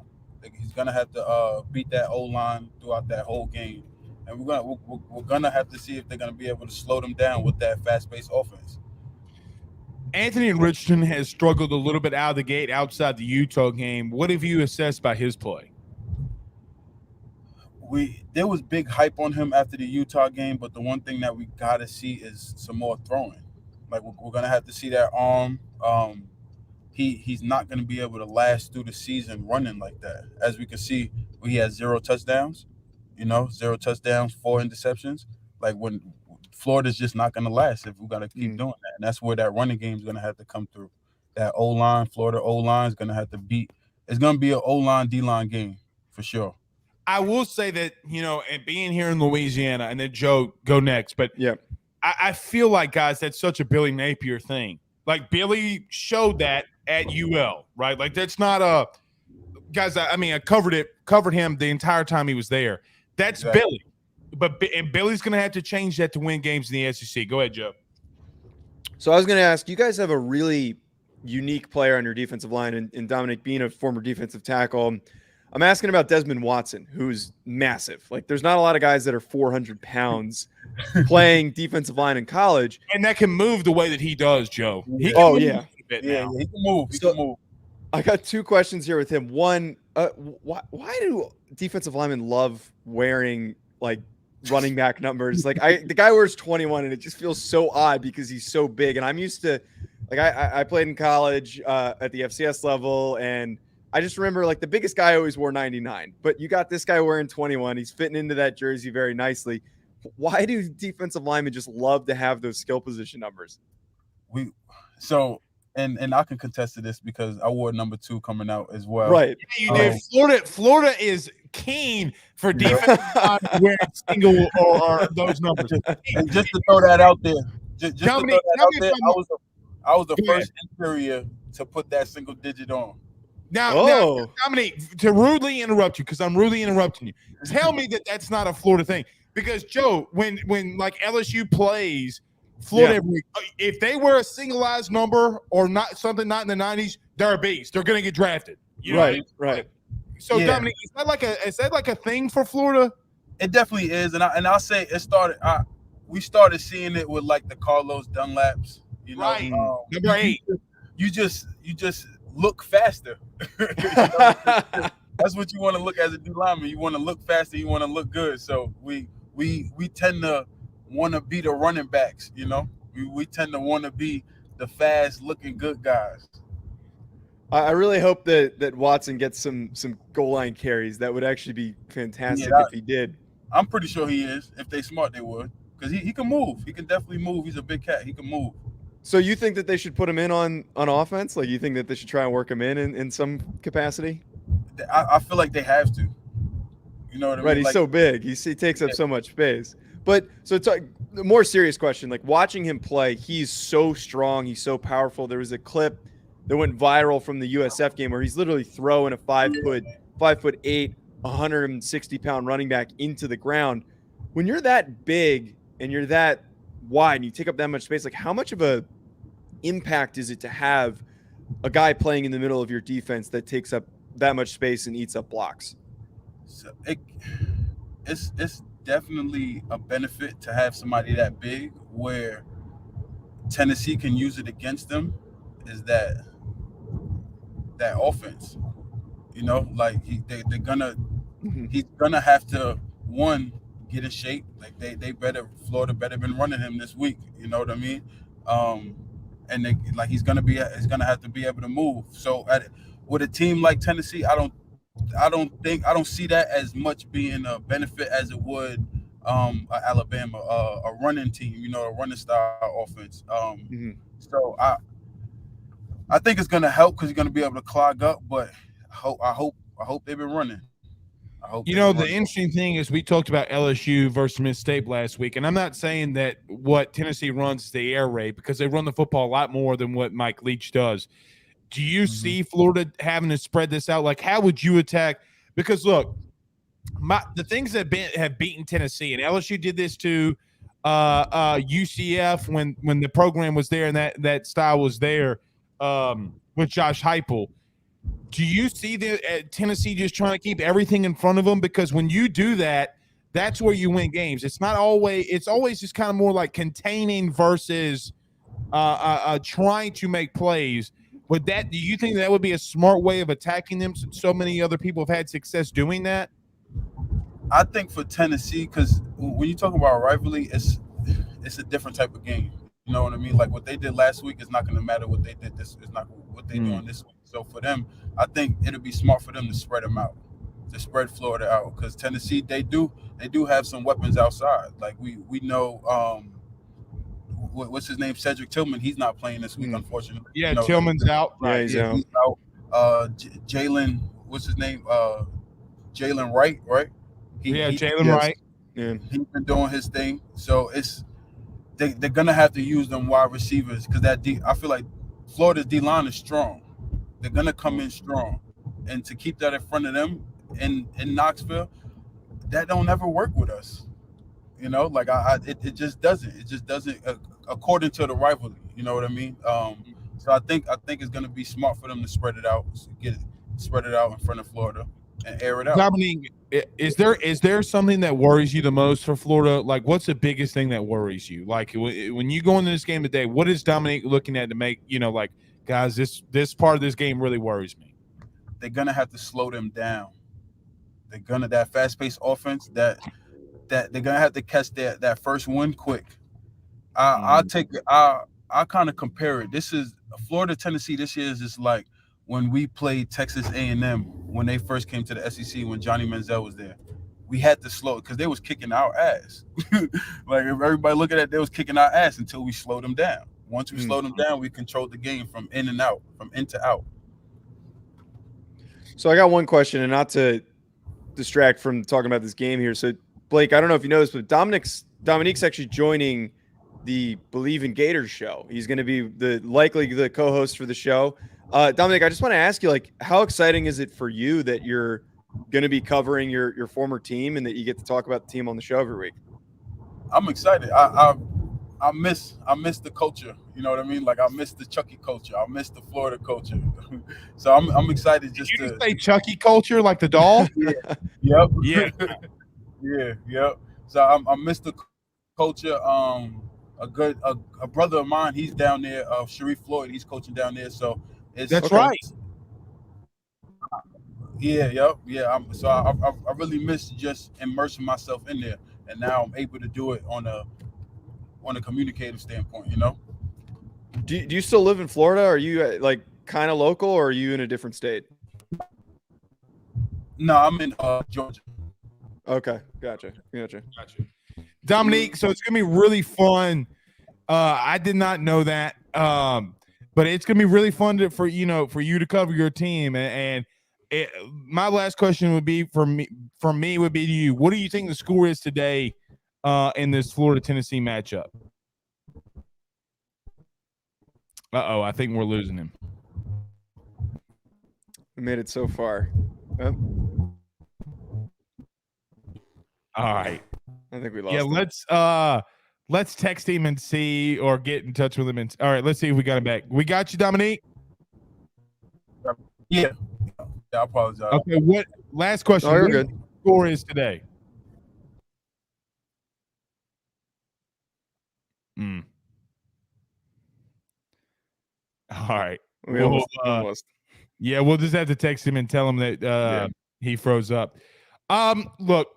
He's gonna have to beat that O line throughout that whole game, and we're gonna have to see if they're gonna be able to slow them down with that fast-paced offense. Anthony Richardson has struggled a little bit out of the gate outside the Utah game. What have you assessed by his play? There was big hype on him after the Utah game, but the one thing that we gotta see is some more throwing. Like, we're gonna have to see that arm. He's not going to be able to last through the season running like that. As we can see, he has 0 touchdowns, 0 touchdowns, 4 interceptions. Like, when Florida's just not going to last if we're going to keep doing that. And that's where that running game is going to have to come through. That O-line, Florida O-line is going to have to beat. It's going to be an O-line, D-line game for sure. I will say that, and being here in Louisiana, and then Joe, go next. But yeah, I feel like, guys, that's such a Billy Napier thing. Like, Billy showed that at UL, right? Like, that's not a – guys, I covered him the entire time he was there. That's exactly. Billy. And Billy's going to have to change that to win games in the SEC. Go ahead, Joe. So I was going to ask, you guys have a really unique player on your defensive line, and Dominic being a former defensive tackle. I'm asking about Desmond Watson, who's massive. Like, there's not a lot of guys that are 400 pounds playing defensive line in college. And that can move the way that he does, Joe. He can move bit Yeah, now. he can move. He can move. I got two questions here with him. One, why do defensive linemen love wearing like running back numbers? Like the guy wears 21, and it just feels so odd because he's so big. And I'm used to, like, I played in college at the FCS level, and I just remember like the biggest guy always wore 99. But you got this guy wearing 21. He's fitting into that jersey very nicely. Why do defensive linemen just love to have those skill position numbers? And I can contest to this because I wore number 2 coming out as well. Right. Yeah, you did. Florida is keen for defensive line wearing single or those numbers. And just to throw that out there, Dominique, I was the first interior to put that single digit on. Now, Dominique, to rudely interrupt you, because I'm rudely interrupting you, tell me that that's not a Florida thing. Because, Joe, when like LSU plays Florida every week, if they wear a singleized number or not something not in the 90s, they're a beast. They're going to get drafted. You know what I mean? Right. So, Dominique, is that like a thing for Florida? It definitely is, and I'll say it started. We started seeing it with like the Carlos Dunlaps. You know, right. Number 8. You just look faster. That's what you want to look as a D lineman. You want to look faster. You want to look good. So we tend to want to be the running backs. You know, we tend to want to be the fast looking good guys. I really hope that Watson gets some goal line carries. That would actually be fantastic if he did. I'm pretty sure he is. If they smart, they would, because he can move. He can definitely move. He's a big cat. He can move. So you think that they should put him in on offense? Like, you think that they should try and work him in some capacity? I feel like they have to. You know what I mean? Right. He's like, so big. He takes up so much space. But so it's a more serious question. Like, watching him play, he's so strong. He's so powerful. There was a clip that went viral from the USF game where he's literally throwing a 5'8", 160-pound running back into the ground. When you're that big and you're that wide and you take up that much space, like, how much of a impact is it to have a guy playing in the middle of your defense that takes up that much space and eats up blocks? So it's definitely a benefit to have somebody that big. Where Tennessee can use it against them is that offense. You know, like he's gonna have to, one, get in shape. Like Florida better been running him this week. You know what I mean? And he's gonna have to be able to move. So with a team like Tennessee, I don't see that as much being a benefit as it would Alabama, a running team. You know, a running style offense. So I think it's gonna help because he's gonna be able to clog up. But I hope they've been running. The interesting thing is we talked about LSU versus Miss State last week, and I'm not saying that what Tennessee runs is the air raid, because they run the football a lot more than what Mike Leach does. Do you see Florida having to spread this out? Like, how would you attack? Because look, the things that have beaten Tennessee, and LSU did this to UCF when the program was there and that style was there with Josh Heupel. Do you see Tennessee just trying to keep everything in front of them? Because when you do that, that's where you win games. It's always just kind of more like containing versus trying to make plays. Do you think that would be a smart way of attacking them, since so many other people have had success doing that? I think for Tennessee, because when you talk about rivalry, it's a different type of game. You know what I mean? Like, what they did last week is not going to matter. What they did this is not what they're doing this week. So for them, I think it'll be smart for them to spread them out, to spread Florida out, because Tennessee, they do have some weapons outside. Like we know, what's his name, Cedric Tillman. He's not playing this week, unfortunately. Yeah, Tillman's out. Right, he's out. Jalen, what's his name? Jalen Wright, right? Jalen Wright. Yeah. He's been doing his thing. So they're gonna have to use them wide receivers, because I feel like Florida's D line is strong. They're gonna come in strong, and to keep that in front of them in Knoxville, that don't ever work with us. You know, like it just doesn't. It just doesn't according to the rivalry. You know what I mean? So I think it's gonna be smart for them to spread it out in front of Florida and air it out. Dominique, is there something that worries you the most for Florida? Like, what's the biggest thing that worries you? Like, when you go into this game today, what is Dominique looking at to make, guys, this part of this game really worries me. They're gonna have to slow them down. They're gonna that fast-paced offense that they're gonna have to catch that first one quick. I kind of compare it. This is Florida Tennessee. This year is just like when we played Texas A&M when they first came to the SEC when Johnny Manziel was there. We had to slow it because they was kicking our ass. Like if everybody look at it, they was kicking our ass until we slowed them down. Once we slowed them down, we controlled the game from in and out, from in to out. So I got one question, and not to distract from talking about this game here. So Blake, I don't know if you know this, but Dominique's actually joining the Bleav in Gators show. He's going to be likely the co-host for the show. Dominique, I just want to ask you, like, how exciting is it for you that you're going to be covering your former team and that you get to talk about the team on the show every week? I'm excited. I miss the culture. You know what I mean? Like I miss the Chucky culture. I miss the Florida culture. So I'm excited. Just Did you say Chucky culture like the doll? Yep. Yeah. Yep. So I miss the culture. A brother of mine, he's down there. Sharif Floyd, he's coaching down there. So that's right. Yeah. So I really miss just immersing myself in there, and now I'm able to do it on a communicative standpoint. You know. Do you still live in Florida? Are you like kind of local, or are you in a different state? No, I'm in Georgia. Okay, gotcha. Dominique, so it's gonna be really fun. I did not know that, but it's gonna be really fun for you to cover your team. And my last question would be from me would be to you. What do you think the score is today in this Florida Tennessee matchup? I think we're losing him. We made it so far. All right. I think we lost. Yeah, let's text him and see, or get in touch with him. All right, let's see if we got him back. We got you, Dominique. Yeah. I apologize. Okay. What last question? Oh, you're good. What the score is today? All right. We almost. Yeah, we'll just have to text him and tell him that he froze up. Look,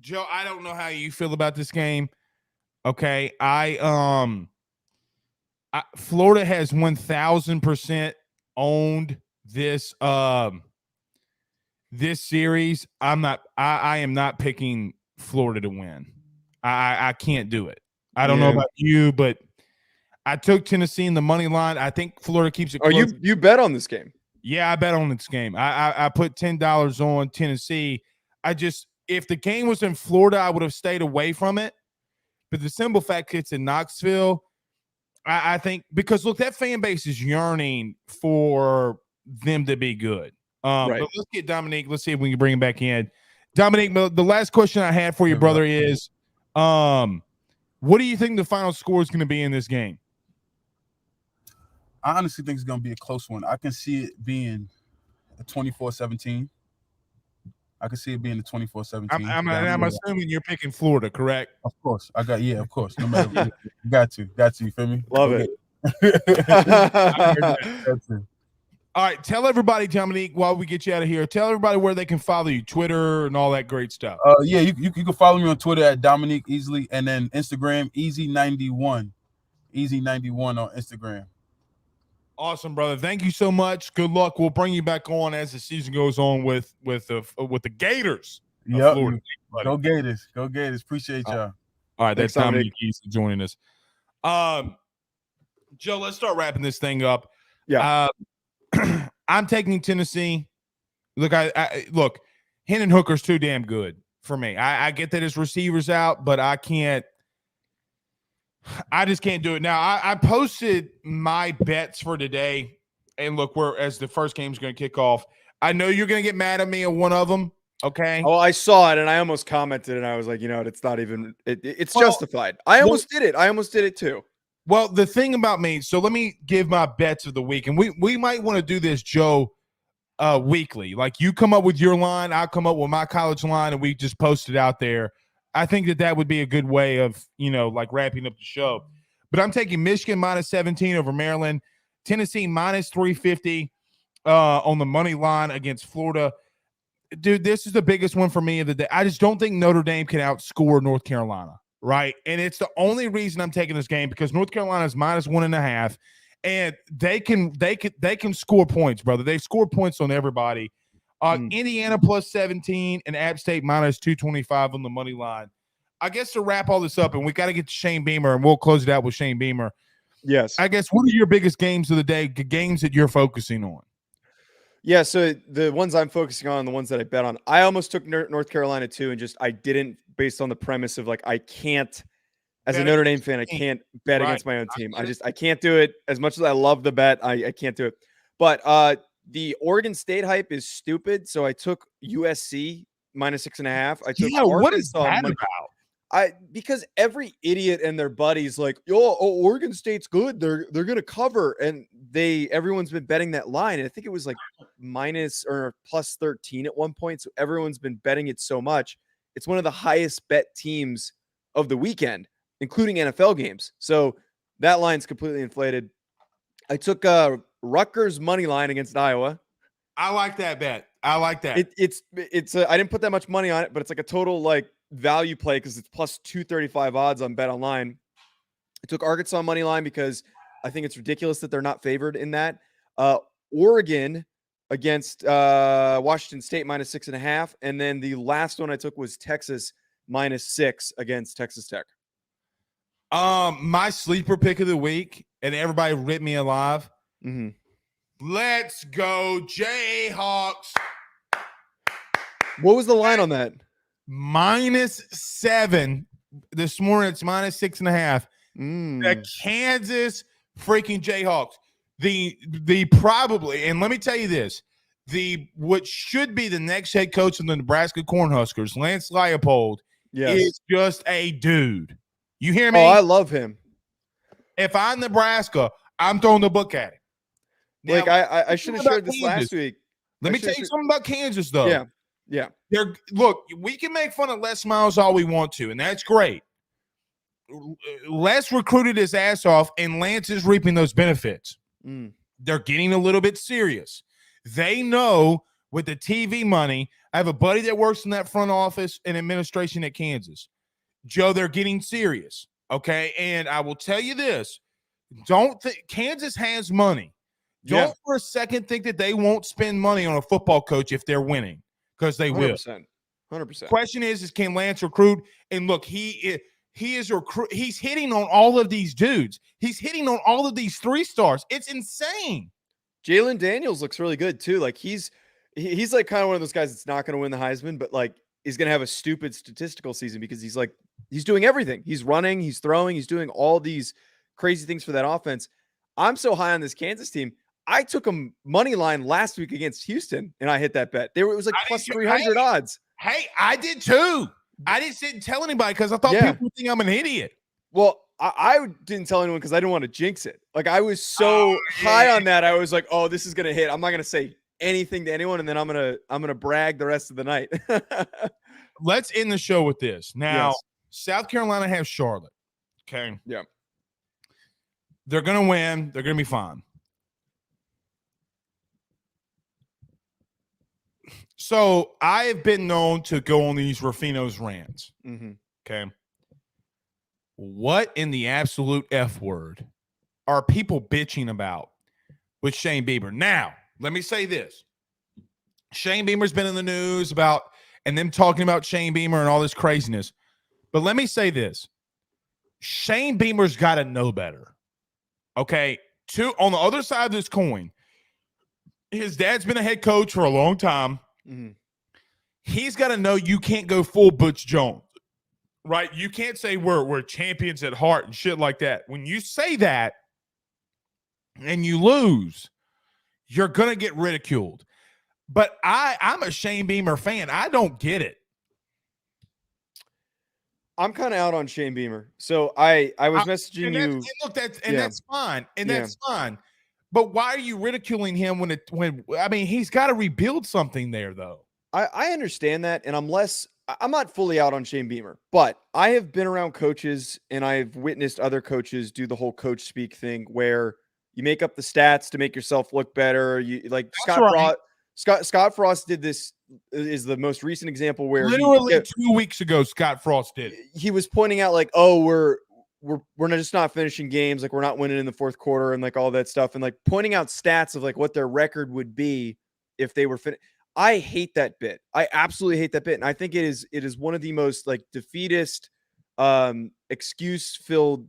Joe, I don't know how you feel about this game. Okay, Florida has 1,000% owned this this series. I am not picking Florida to win. I can't do it. I don't know about you, but I took Tennessee in the money line. I think Florida keeps it close. Oh, you bet on this game? Yeah, I bet on this game. I put $10 on Tennessee. If the game was in Florida, I would have stayed away from it. But the simple fact it's in Knoxville, I think, because look, that fan base is yearning for them to be good. Right. But let's get Dominique. Let's see if we can bring him back in. Dominique, the last question I had for you, brother, is what do you think the final score is going to be in this game? I honestly think it's going to be a close one. I can see it being a 24-17. I can see it being a 24-17. I'm assuming you're picking Florida, correct? Of course. Of course. No matter what. Got to. You feel me? Love it. All right. Tell everybody, Dominique, while we get you out of here, tell everybody where they can follow you, Twitter and all that great stuff. Yeah, you can follow me on Twitter at Dominique Easley, and then Instagram, Easy91. Easy91 on Instagram. Awesome, brother. Thank you so much. Good luck. We'll bring you back on as the season goes on with the Gators. Yep. Go Gators. Go Gators. Appreciate y'all. All right. That's Dominique Easley joining us. Joe, let's start wrapping this thing up. Yeah. I'm taking Tennessee. Look, look, Hendon Hooker's too damn good for me. I get that his receiver's out, but I just can't do it. Now, I posted my bets for today, and look, as the first game's going to kick off. I know you're going to get mad at me on one of them, okay? Oh, I saw it, and I almost commented, and I was like, it's not even it's justified. I almost did it. I almost did it too. Well, the thing about me, so let me give my bets of the week, and we might want to do this, Joe, weekly. Like, you come up with your line, I'll come up with my college line, and we just post it out there. I think that would be a good way of, like, wrapping up the show. but I'm taking Michigan minus 17 over Maryland. Tennessee minus 350 on the money line against Florida. Dude, this is the biggest one for me of the day. I just don't think Notre Dame can outscore North Carolina, right? And it's the only reason I'm taking this game because North Carolina is minus 1.5, and they can score points, brother. They score points on everybody. Indiana plus 17 and App State minus 225 on the money line. I guess to wrap all this up, and we got to get to Shane Beamer, and we'll close it out with Shane Beamer. Yes. I guess, what are your biggest games of the day, games that you're focusing on? Yeah, so the ones I'm focusing on, the ones that I bet on, I almost took North Carolina too, and I didn't, based on the premise of I can't, as a Notre Dame fan, I can't bet against my own team. I can't do it. As much as I love the bet, I can't do it. But the Oregon State hype is stupid, so I took USC minus 6.5. I took Arkansas. What is that about? Because every idiot and their buddies Oregon State's good. They're gonna cover, and everyone's been betting that line. And I think it was minus or plus 13 at one point. So everyone's been betting it so much. It's one of the highest bet teams of the weekend, including NFL games. So that line's completely inflated. I took Rutgers money line against Iowa. I like that bet. I like that. It's I didn't put that much money on it, but it's a total value play because it's plus 235 odds on Bet Online. I took Arkansas money line because I think it's ridiculous that they're not favored in that. Oregon against Washington State minus 6.5, and then the last one I took was Texas minus 6 against Texas Tech. My sleeper pick of the week, and everybody rip me alive. Mm-hmm. Let's go Jayhawks. What was the line on that? -7 this morning. It's minus 6.5. The Kansas freaking Jayhawks. The probably, and let me tell you this, what should be the next head coach of the Nebraska Cornhuskers, Lance Leipold, is just a dude. You hear me? Oh, I love him. If I'm Nebraska, I'm throwing the book at him. Now, I should have shared this last week. Let me tell you something about Kansas, though. Yeah. Look, we can make fun of Les Miles all we want to, and that's great. Les recruited his ass off, and Lance is reaping those benefits. They're getting a little bit serious. They know with the TV money, I have a buddy that works in that front office and administration at Kansas. Joe, they're getting serious, okay? And I will tell you this. Don't think Kansas has money. Don't for a second think that they won't spend money on a football coach if they're winning, because they 100%. will. 100%. Question is can Lance recruit? And look, he is he's hitting on all of these dudes. He's hitting on all of these 3 stars. It's insane. Jalen Daniels looks really good too. He's kind of one of those guys that's not going to win the Heisman, but he's going to have a stupid statistical season because he's doing everything. He's running, he's throwing, he's doing all these crazy things for that offense. I'm so high on this Kansas team. I took him money line last week against Houston, and I hit that bet. It was plus 300 odds. Hey, I did too. I didn't sit and tell anybody because I thought people would think I'm an idiot. Well, I didn't tell anyone because I didn't want to jinx it. I was so high on that. I was like, oh, this is going to hit. I'm not going to say anything to anyone, and then I'm gonna brag the rest of the night. Let's end the show with this. Now, South Carolina has Charlotte. Okay. Yeah. They're going to win. They're going to be fine. So I have been known to go on these Rufino's rants. Okay. What in the absolute F word are people bitching about with Shane Beamer? Now, let me say this. Shane Beamer's been in the news and them talking about Shane Beamer and all this craziness. But let me say this. Shane Beamer's got to know better. Okay. On the other side of this coin, his dad's been a head coach for a long time. He's got to know you can't go full Butch Jones, right? You can't say we're champions at heart and shit like that. When you say that and you lose, you're going to get ridiculed. But I'm a Shane Beamer fan. I don't get it. I'm kind of out on Shane Beamer. So I was messaging you. And look, that's fine. And that's fine. But why are you ridiculing him when he's got to rebuild something there, though? I understand that, and I'm less I'm not fully out on Shane Beamer, but I have been around coaches and I've witnessed other coaches do the whole coach speak thing where you make up the stats to make yourself look better. You like Scott Frost did this, is the most recent example where literally 2 weeks ago, Scott Frost did. He was pointing out like, oh, we're just not finishing games. Like we're not winning in the fourth quarter and like all that stuff. And like pointing out stats of like what their record would be if they were finished. I hate that bit. I absolutely hate that bit. And I think it is one of the most like defeatist, excuse-filled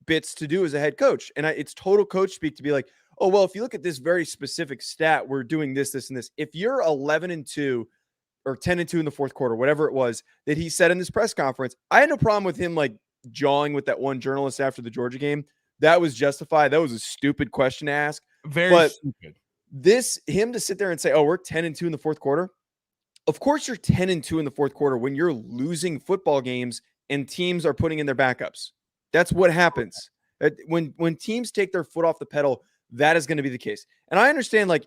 bits to do as a head coach. And it's total coach speak to be like, oh, well, if you look at this very specific stat, we're doing this, this, and this. If you're 11-2 or 10-2 in the fourth quarter, whatever it was that he said in this press conference, I had no problem with him like jawing with that one journalist after the Georgia game. That was justified. That was a stupid question to ask. Very stupid. Him to sit there and say, oh, we're 10-2 in the fourth quarter. Of course you're 10-2 in the fourth quarter when you're losing football games and teams are putting in their backups. That's what happens. When teams take their foot off the pedal, that is going to be the case. And I understand like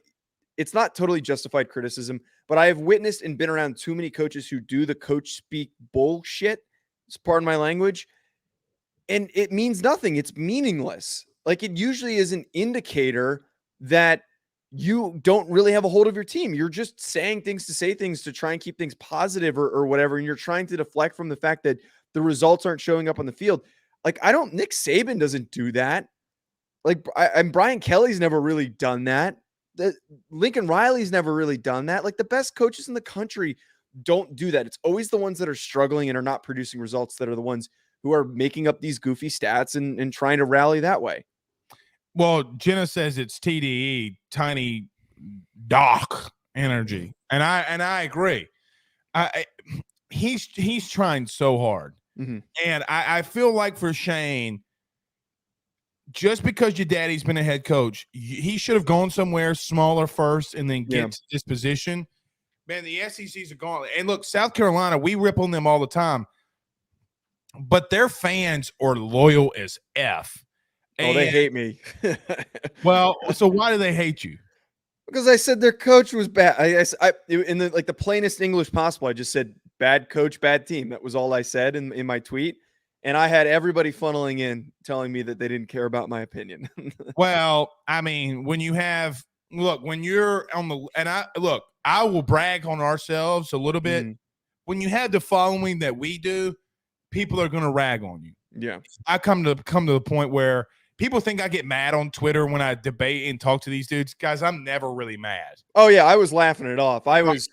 it's not totally justified criticism, but I have witnessed and been around too many coaches who do the coach speak bullshit. It's pardon my language. And it means nothing. It's meaningless. Like it usually is an indicator that you don't really have a hold of your team. You're just saying things to say things to try and keep things positive or whatever. And you're trying to deflect from the fact that the results aren't showing up on the field. Like Nick Saban doesn't do that. Like Brian Kelly's never really done that. Lincoln Riley's never really done that. Like the best coaches in the country don't do that. It's always the ones that are struggling and are not producing results that are the ones who are making up these goofy stats and trying to rally that way. Well, Jenna says it's TDE, tiny doc energy, and I agree. He's trying so hard, and I feel like for Shane, just because your daddy's been a head coach, he should have gone somewhere smaller first and then get to this position. Man, the SEC's a gauntlet. And look, South Carolina, we rip on them all the time, but their fans are loyal as F. Oh, they hate me. Well, so why do they hate you? Because I said their coach was bad. I in the the plainest English possible, I just said bad coach, bad team. That was all I said in my tweet. And I had everybody funneling in telling me that they didn't care about my opinion. Well, I mean, when you're on the, I will brag on ourselves a little bit. When you have the following that we do, people are going to rag on you. Yeah. I come to the point where people think I get mad on Twitter when I debate and talk to these dudes. Guys, I'm never really mad. Oh yeah. I was laughing it off. I was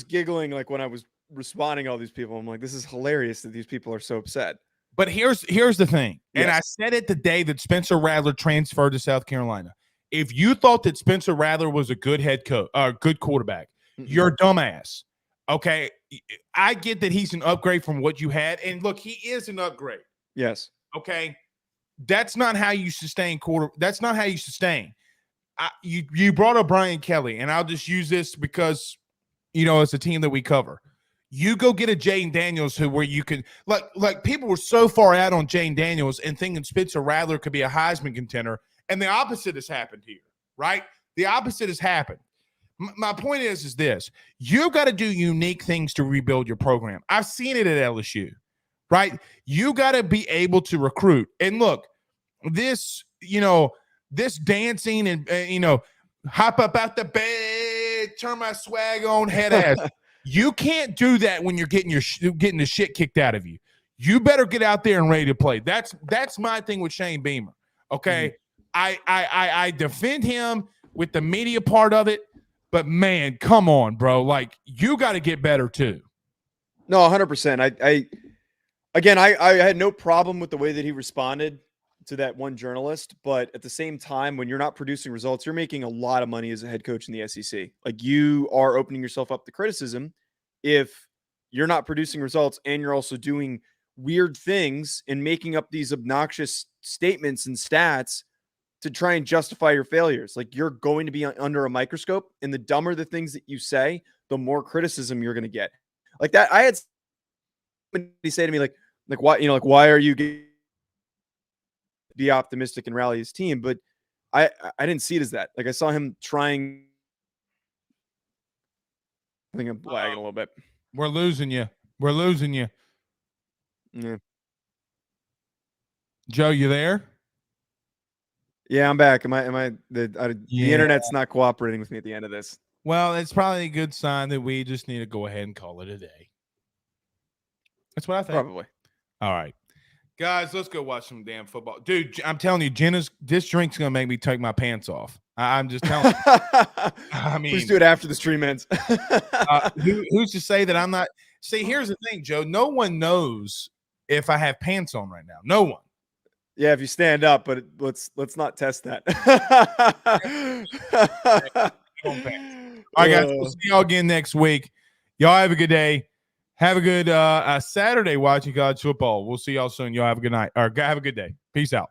giggling like when I was responding to all these people. I'm like, this is hilarious that these people are so upset. But here's the thing, and I said it the day that Spencer Rattler transferred to South Carolina. If you thought that Spencer Rattler was a good head coach, good quarterback, you're a dumbass. Okay, I get that he's an upgrade from what you had, and look, he is an upgrade. Yes. Okay, that's not how you sustain That's not how you sustain. You brought up Brian Kelly, and I'll just use this because it's a team that we cover. You go get a Jane Daniels where you can like people were so far out on Jane Daniels and thinking Spencer Rattler could be a Heisman contender, and the opposite has happened here, right? The opposite has happened. My point is this: you've got to do unique things to rebuild your program. I've seen it at LSU, right? You got to be able to recruit. And look, this dancing and hop up out the bed, turn my swag on, head ass. You can't do that when you're getting the shit kicked out of you. You better get out there and ready to play. That's my thing with Shane Beamer. Okay, I defend him with the media part of it, but man, come on, bro. Like you got to get better too. No, 100%. I had no problem with the way that he responded to that one journalist, but at the same time, when you're not producing results, you're making a lot of money as a head coach in the SEC. Like you are opening yourself up to criticism if you're not producing results and you're also doing weird things and making up these obnoxious statements and stats to try and justify your failures. Like you're going to be under a microscope, and the dumber the things that you say, the more criticism you're going to get. Like that. I had somebody say to me like why are you be optimistic and rally his team? But I didn't see it as that. Like I saw him trying. I think I'm lagging a little bit. We're losing you. We're losing you. Yeah. Joe, you there? Yeah, I'm back. The internet's not cooperating with me at the end of this. Well, it's probably a good sign that we just need to go ahead and call it a day. That's what I think. Probably. All right. Guys, let's go watch some damn football. Dude, I'm telling you, this drink's going to make me take my pants off. I'm just telling you. I mean, please do it after the stream ends. Who's to say that I'm not? See, here's the thing, Joe. No one knows if I have pants on right now. No one. Yeah, if you stand up, but let's not test that. All right, guys. We'll see y'all again next week. Y'all have a good day. Have a good Saturday watching college football. We'll see y'all soon. Y'all have a good night or have a good day. Peace out.